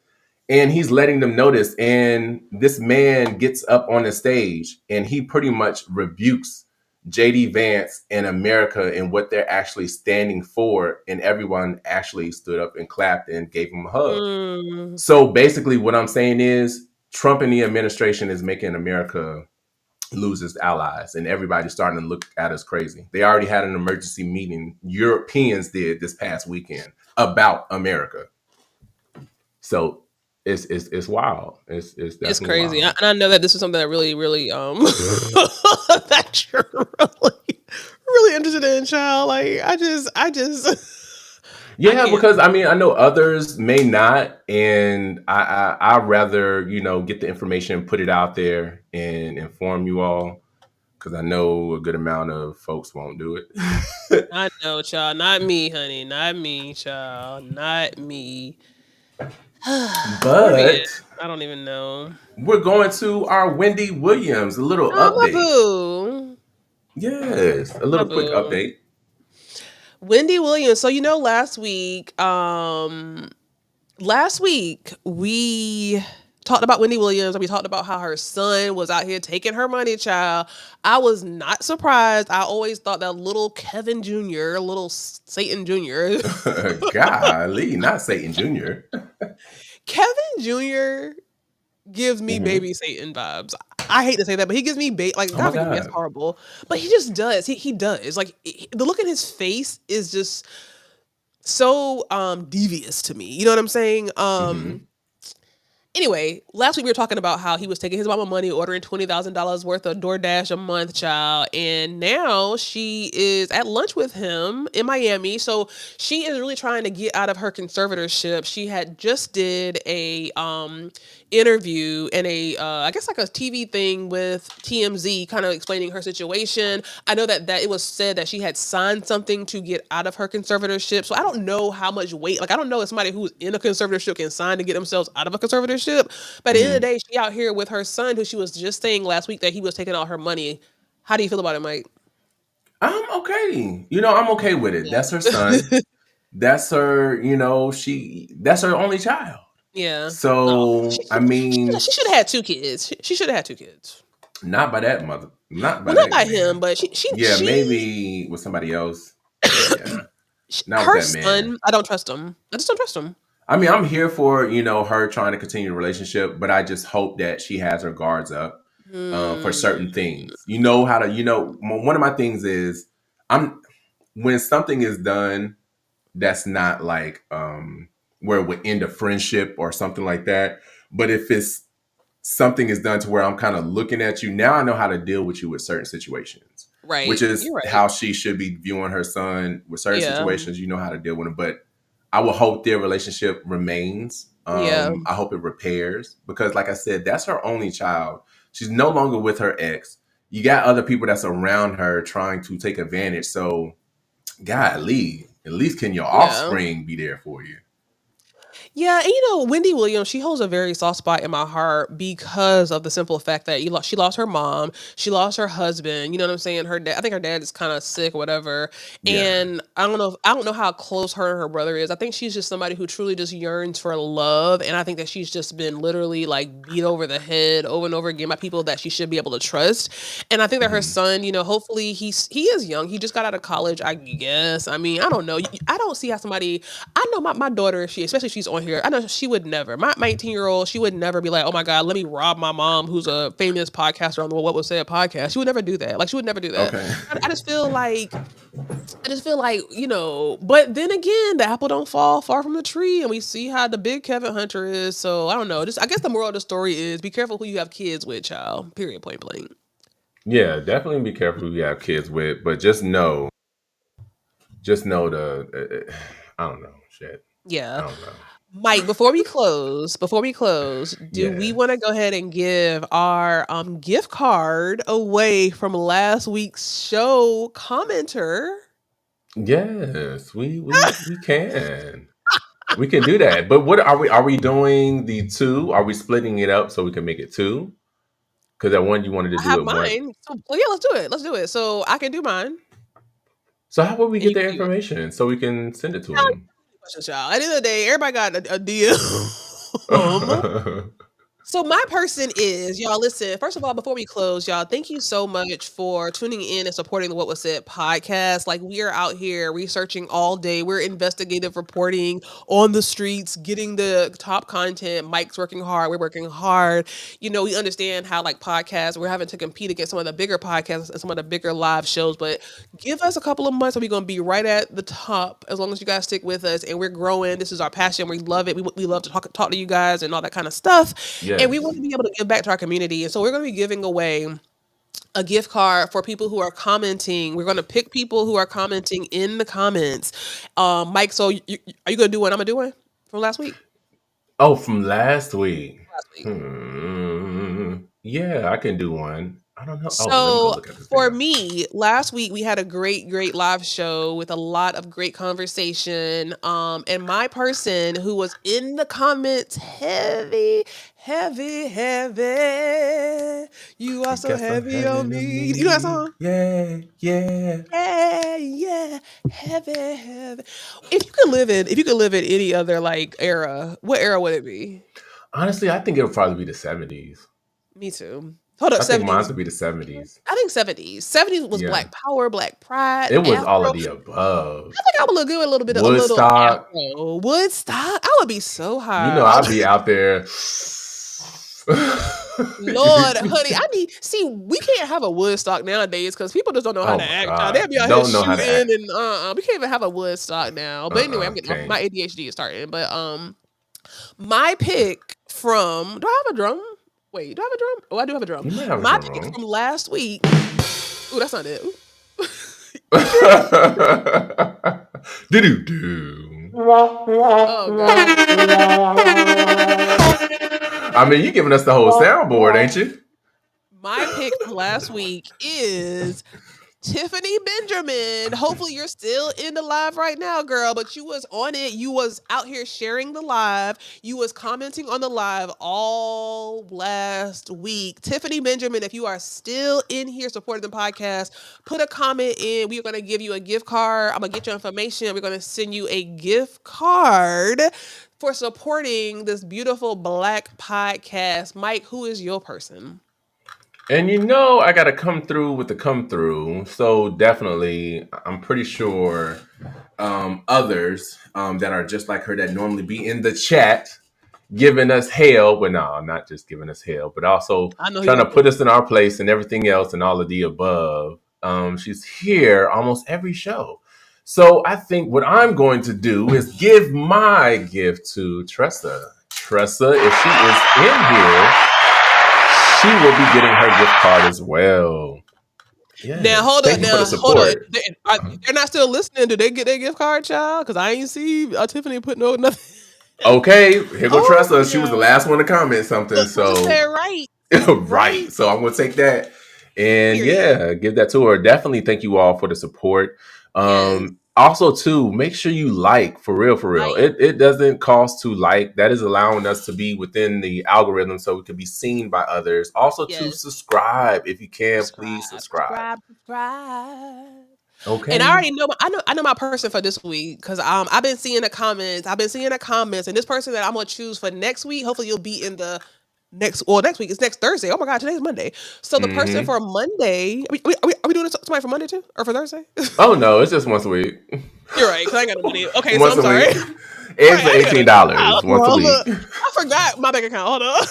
Speaker 2: and he's letting them notice. And this man gets up on the stage and he pretty much rebukes JD Vance and America and what they're actually standing for. And everyone actually stood up and clapped and gave him a hug.
Speaker 1: Mm.
Speaker 2: So basically what I'm saying is Trump and the administration is making America lose its allies and everybody's starting to look at us crazy. They already had an emergency meeting, Europeans did this past weekend, about America. So it's wild. It's
Speaker 1: It's
Speaker 2: definitely
Speaker 1: crazy.
Speaker 2: wild.
Speaker 1: And I know that this is something that really, really, that you're really interested in, child. Like, I just.
Speaker 2: Yeah, because I know others may not, and I'd rather get the information, put it out there, and inform you all, because I know a good amount of folks won't do it.
Speaker 1: I know, child. Not me, honey. Not me, child. Not me. Where we at?
Speaker 2: But
Speaker 1: I don't even know.
Speaker 2: we're going to our Wendy Williams, a little
Speaker 1: Oh, my
Speaker 2: update.
Speaker 1: boo.
Speaker 2: Yes, a
Speaker 1: My
Speaker 2: little quick
Speaker 1: boo.
Speaker 2: update.
Speaker 1: Wendy Williams. So last week we talked about Wendy Williams and we talked about how her son was out here taking her money, child. I was not surprised. I always thought that little Kevin Jr., little Satan Jr.
Speaker 2: Golly, not Satan Jr.
Speaker 1: Kevin Jr. gives me baby Satan vibes. I hate to say that, but he gives me like,
Speaker 2: Oh
Speaker 1: God
Speaker 2: my
Speaker 1: forgive me, that's
Speaker 2: God.
Speaker 1: horrible. But he just does. He does. Like the look in his face is just so devious to me. You know what I'm saying? Anyway, last week we were talking about how he was taking his mama money, ordering $20,000 worth of DoorDash a month, child. And now she is at lunch with him in Miami. So she is really trying to get out of her conservatorship. She had just did a interview and I guess like a TV thing with TMZ, kind of explaining her situation. I know that it was said that she had signed something to get out of her conservatorship. So I don't know how much weight, like I don't know if somebody who's in a conservatorship can sign to get themselves out of a conservatorship. But at the end of the day, she out here with her son, who she was just saying last week that he was taking all her money. How do you feel about it, Mike?
Speaker 2: I'm okay. I'm okay with it. That's her son. That's her, that's her only child.
Speaker 1: Yeah.
Speaker 2: So,
Speaker 1: she should have had 2 kids. She should have had 2 kids.
Speaker 2: not by that mother. Not by
Speaker 1: Well, not
Speaker 2: that
Speaker 1: by
Speaker 2: man.
Speaker 1: him, but she
Speaker 2: maybe with somebody else. Yeah. Not
Speaker 1: her
Speaker 2: with that man.
Speaker 1: son, I don't trust him. I just don't trust him.
Speaker 2: I'm here for, her trying to continue the relationship, but I just hope that she has her guards up for certain things. You know how to, one of my things is when something is done that's not like where it would end a friendship or something like that. But if it's something is done to where I'm kind of looking at you, now I know how to deal with you with certain situations.
Speaker 1: Right.
Speaker 2: Which is
Speaker 1: You're right.
Speaker 2: how she should be viewing her son with certain
Speaker 1: Yeah.
Speaker 2: situations. You know how to deal with him. But I will hope their relationship remains
Speaker 1: Yeah.
Speaker 2: I hope it repairs because, like I said, that's her only child. She's no longer with her ex. You got other people that's around her trying to take advantage. So, golly, at least can your
Speaker 1: Yeah.
Speaker 2: offspring be there for you?
Speaker 1: Yeah, and Wendy Williams, she holds a very soft spot in my heart because of the simple fact that she lost her mom, she lost her husband. You know what I'm saying? Her dad, I think her dad is kind of sick, or whatever.
Speaker 2: Yeah.
Speaker 1: And I don't know how close her and her brother is. I think she's just somebody who truly just yearns for love, and I think that she's just been literally like beat over the head over and over again by people that she should be able to trust. And I think that her
Speaker 2: Mhm.
Speaker 1: son, hopefully he is young. He just got out of college, I guess. I mean, I don't know. I don't see how somebody. I know my daughter, especially if she's on here, I know she would never. My 18-year-old, she would never be like, oh my God, let me rob my mom, who's a famous podcaster on the What Was Said podcast. She would never do that. Like, she would never do that.
Speaker 2: Okay.
Speaker 1: I just feel like, but then again, the apple don't fall far from the tree, and we see how the big Kevin Hunter is. So I don't know. I guess the moral of the story is be careful who you have kids with, child. Period, point blank.
Speaker 2: Yeah, definitely be careful who you have kids with, but just know the. I don't know, shit.
Speaker 1: Yeah.
Speaker 2: I don't know.
Speaker 1: Mike, before we close, do we
Speaker 2: Yeah.
Speaker 1: want to go ahead and give our gift card away from last week's show commenter?
Speaker 2: Yes, we can. We can do that. But what are we doing the two? Are we splitting it up so we can make it two? Because that one you wanted to
Speaker 1: I
Speaker 2: do
Speaker 1: have
Speaker 2: it one.
Speaker 1: mine. So, well, yeah, let's do it. Let's do it. So I can do mine,
Speaker 2: So how would we
Speaker 1: and
Speaker 2: get
Speaker 1: you can
Speaker 2: their
Speaker 1: do yours.
Speaker 2: information so we can send it to
Speaker 1: Now,
Speaker 2: them?
Speaker 1: questions, y'all. At the end of the day, everybody got a deal. So my person is, y'all, listen, first of all, before we close, y'all, thank you so much for tuning in and supporting the What Was Said podcast. Like, we are out here researching all day. We're investigative reporting on the streets, getting the top content. Mike's working hard. We're working hard. We understand how, like, podcasts, we're having to compete against some of the bigger podcasts and some of the bigger live shows, but give us a couple of months and we're going to be right at the top as long as you guys stick with us, and we're growing. This is our passion. We love it. We love to talk to you guys and all that kind of stuff. And we want to
Speaker 2: Yes.
Speaker 1: be able to give back to our community. And so we're going to be giving away a gift card for people who are commenting. We're going to pick people who are commenting in the comments. Mike, so are you going to do what I'm going to do one from last week?
Speaker 2: Oh, from last week.
Speaker 1: Last week.
Speaker 2: Yeah, I can do one. I don't know. Oh, let me go
Speaker 1: So
Speaker 2: look at this
Speaker 1: for
Speaker 2: video.
Speaker 1: me, last week we had a great live show with a lot of great conversation. And my person who was in the comments heavy, you are
Speaker 2: You
Speaker 1: so
Speaker 2: got some
Speaker 1: heavy on
Speaker 2: heaven to
Speaker 1: me. You know that
Speaker 2: me.
Speaker 1: song?
Speaker 2: Yeah, yeah.
Speaker 1: Yeah, heavy. If you could live in any other like era, what era would it be?
Speaker 2: Honestly, I think it would probably be the 70s.
Speaker 1: Me too. Hold up,
Speaker 2: I think mine
Speaker 1: 70s.
Speaker 2: would be the 70s.
Speaker 1: I think 70s. 70s was
Speaker 2: Yeah.
Speaker 1: Black Power, Black Pride,
Speaker 2: It was all
Speaker 1: Afro.
Speaker 2: of the above.
Speaker 1: I think I would look good with a little
Speaker 2: Woodstock.
Speaker 1: Afro. Woodstock. I would be so
Speaker 2: You know,
Speaker 1: high.
Speaker 2: I'd be out there.
Speaker 1: Lord, honey, we can't have a Woodstock nowadays because people just don't know how
Speaker 2: Oh
Speaker 1: to
Speaker 2: my
Speaker 1: act. Y'all. They'll
Speaker 2: God.
Speaker 1: be out here
Speaker 2: Don't know how to act.
Speaker 1: shooting and we can't even have a Woodstock now. But anyway, I'm getting
Speaker 2: Can't.
Speaker 1: my ADHD is starting. But my pick from do I have a drum? Wait, do I have a drum? Oh, I do have a drum.
Speaker 2: You might have a
Speaker 1: My
Speaker 2: drum
Speaker 1: pick
Speaker 2: roll.
Speaker 1: from last week. Ooh, that's not it. Ooh.
Speaker 2: Do-do-do.
Speaker 1: Oh God.
Speaker 2: I mean, you giving us the whole soundboard, ain't you?
Speaker 1: My pick from last week is Tiffany Benjamin. Hopefully you're still in the live right now, girl, but you was on it. You was out here sharing the live. You was commenting on the live all last week. Tiffany Benjamin, if you are still in here supporting the podcast, put a comment in. We're going to give you a gift card. I'm going to get your information. We're going to send you a gift card for supporting this beautiful Black podcast. Mike, who is your person?
Speaker 2: And I got to come through with the come through. So definitely, I'm pretty sure others that are just like her that normally be in the chat giving us hell. But no, not just giving us hell, but also
Speaker 1: I know
Speaker 2: trying to put us in our place and everything else and all of the above. She's here almost every show. So I think what I'm going to do is give my gift to Tressa. Tressa, if she is in here, she will be getting her gift card as well. Yes.
Speaker 1: Now hold
Speaker 2: Thank
Speaker 1: on.
Speaker 2: you for
Speaker 1: Now
Speaker 2: the support.
Speaker 1: They're not still listening. Do they get their gift card, child? Because I ain't see Tiffany put nothing.
Speaker 2: Okay, here go
Speaker 1: Oh,
Speaker 2: Tressa. She was the last one to comment something.
Speaker 1: look, you
Speaker 2: So
Speaker 1: said right.
Speaker 2: right. So I'm gonna take that and
Speaker 1: Period.
Speaker 2: give that to her. Definitely thank you all for the support.
Speaker 1: Yes.
Speaker 2: Also too, make sure you like for real, for real.
Speaker 1: Like,
Speaker 2: It doesn't cost to like. That is allowing us to be within the algorithm so we can be seen by others. Also to
Speaker 1: yes.
Speaker 2: subscribe if you can,
Speaker 1: Subscribe,
Speaker 2: please subscribe.
Speaker 1: subscribe, subscribe. And I
Speaker 2: Okay.
Speaker 1: already know I know my person for this week because I've been seeing the comments. I've been seeing the comments, and this person that I'm gonna choose for next week. Hopefully, you'll be in the next week. It's next Thursday. Oh my God, today's Monday. So the person
Speaker 2: Mm-hmm.
Speaker 1: for Monday, are we doing this somebody for Monday too, or for Thursday?
Speaker 2: Oh no, it's just once a week.
Speaker 1: You're right, because I ain't got no money. Okay, so
Speaker 2: Once
Speaker 1: I'm
Speaker 2: a
Speaker 1: sorry.
Speaker 2: week.
Speaker 1: Right,
Speaker 2: Eggs are
Speaker 1: I ain't got no.
Speaker 2: $18 once a
Speaker 1: Well,
Speaker 2: week.
Speaker 1: look, I forgot my bank account. Hold on.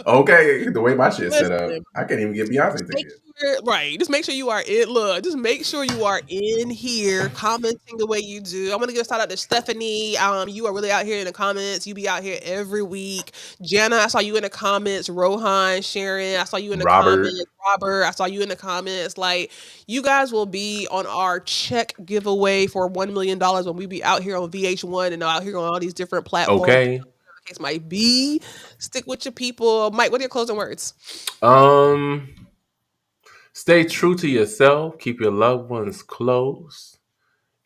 Speaker 2: Okay, the way my shit's set up,
Speaker 1: Listen,
Speaker 2: I can't even get Beyonce
Speaker 1: make
Speaker 2: tickets.
Speaker 1: sure, right. Just make sure you are in. Look, just make sure you are in here commenting the way you do. I'm gonna give a shout out to Stephanie. You are really out here in the comments. You be out here every week. Jana, I saw you in the comments. Rohan, Sharon, I saw you in the
Speaker 2: Robert.
Speaker 1: comments. Robert, I saw you in the comments. Like, you guys will be on our check giveaway for $1 million when we be out here on VH1 and out here on all these different platforms.
Speaker 2: Okay.
Speaker 1: The case might be. Stick with your people. Mike, what are your closing words?
Speaker 2: Um, Stay true to yourself. Keep your loved ones close,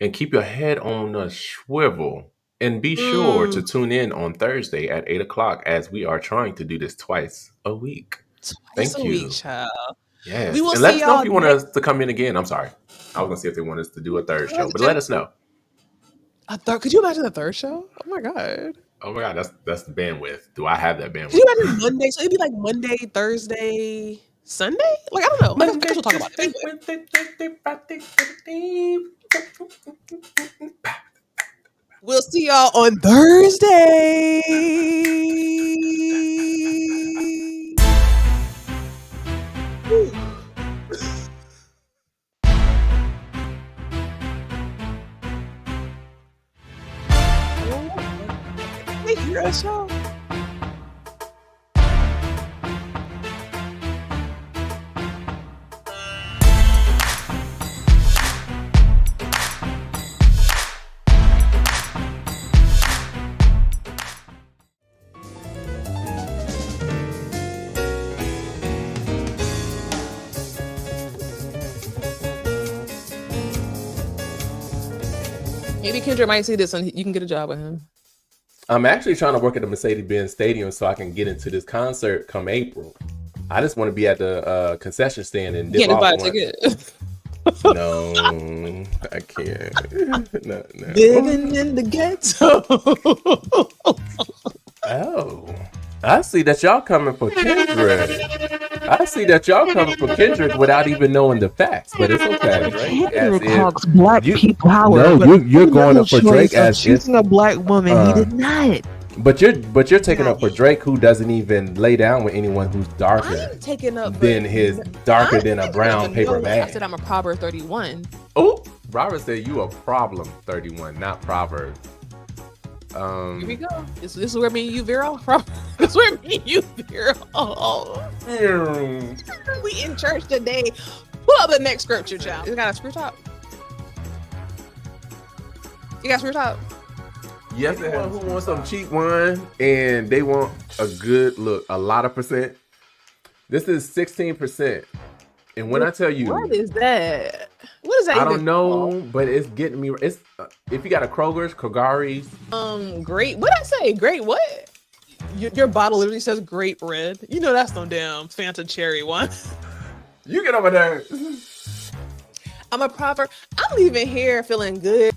Speaker 2: and keep your head on a swivel. And be sure to
Speaker 1: Mm.
Speaker 2: tune in on Thursday at 8 o'clock as we are trying to do this twice a week.
Speaker 1: Twice
Speaker 2: Thank
Speaker 1: a week,
Speaker 2: you.
Speaker 1: child. We
Speaker 2: Yes,
Speaker 1: will
Speaker 2: and let
Speaker 1: see
Speaker 2: us know if
Speaker 1: y'all
Speaker 2: you want
Speaker 1: next.
Speaker 2: us to come in again. I'm sorry, I was gonna see if they want us to do a third show, but let
Speaker 1: Just
Speaker 2: us know.
Speaker 1: a third. Could you imagine the third show? Oh my God.
Speaker 2: Oh my god, that's the bandwidth. Do I have that
Speaker 1: Could you
Speaker 2: bandwidth?
Speaker 1: imagine Monday? So it'd be like Monday, Thursday, Sunday? Like, I don't know. I guess
Speaker 2: Monday,
Speaker 1: we'll talk about it.
Speaker 2: Tuesday,
Speaker 1: Anyway,
Speaker 2: Wednesday, Thursday, Friday, Saturday.
Speaker 1: we'll see y'all on Thursday. Whew. Oh my God. Can they hear us, y'all? Maybe Kendrick might see this and you can get a job with him.
Speaker 2: I'm actually trying to work at the Mercedes-Benz Stadium so I can get into this concert come April. I just want to be at the concession stand and dip
Speaker 1: Can't
Speaker 2: off
Speaker 1: buy a
Speaker 2: once.
Speaker 1: ticket.
Speaker 2: No, I can't. No.
Speaker 1: Living in the ghetto.
Speaker 2: Oh, I see that y'all coming for Kendrick. I see that y'all coming for Kendrick without even knowing the facts, but it's okay. Drake, as
Speaker 3: Kendrick
Speaker 2: if
Speaker 3: Hawk's black
Speaker 2: you,
Speaker 3: people power.
Speaker 2: no,
Speaker 3: but
Speaker 2: you're going
Speaker 3: fundamental
Speaker 2: up for
Speaker 3: choice
Speaker 2: Drake
Speaker 3: of
Speaker 2: as if,
Speaker 3: choosing a black woman. He did not.
Speaker 2: but you're taking up for Drake, who doesn't even lay down with anyone who's darker
Speaker 1: I'm taking up
Speaker 2: than his darker
Speaker 1: I'm
Speaker 2: than a
Speaker 1: taking
Speaker 2: brown
Speaker 1: up
Speaker 2: paper
Speaker 1: no way. I
Speaker 2: bag.
Speaker 1: said I'm a Proverb 31.
Speaker 2: Oh, Robert said you a problem 31, not Proverbs.
Speaker 1: Here we go. This is where me and you veer off from. This is where me and you veer off. We in church today. Pull up the next scripture, child. You got a screw top? You got a screw top?
Speaker 2: Yes, anyone who wants some cheap wine and they want a good look, a lot of percent. This is 16%. And when I tell you,
Speaker 1: What is that? What is that?
Speaker 2: I
Speaker 1: even
Speaker 2: don't know,
Speaker 1: called?
Speaker 2: but it's getting me. It's if you got a Kroger's, Kagari's.
Speaker 1: Great. What I say? Great what? Your bottle literally says grape red. You know that's no damn Fanta cherry one.
Speaker 2: You get over there.
Speaker 1: I'm a proverb. I'm leaving here feeling good.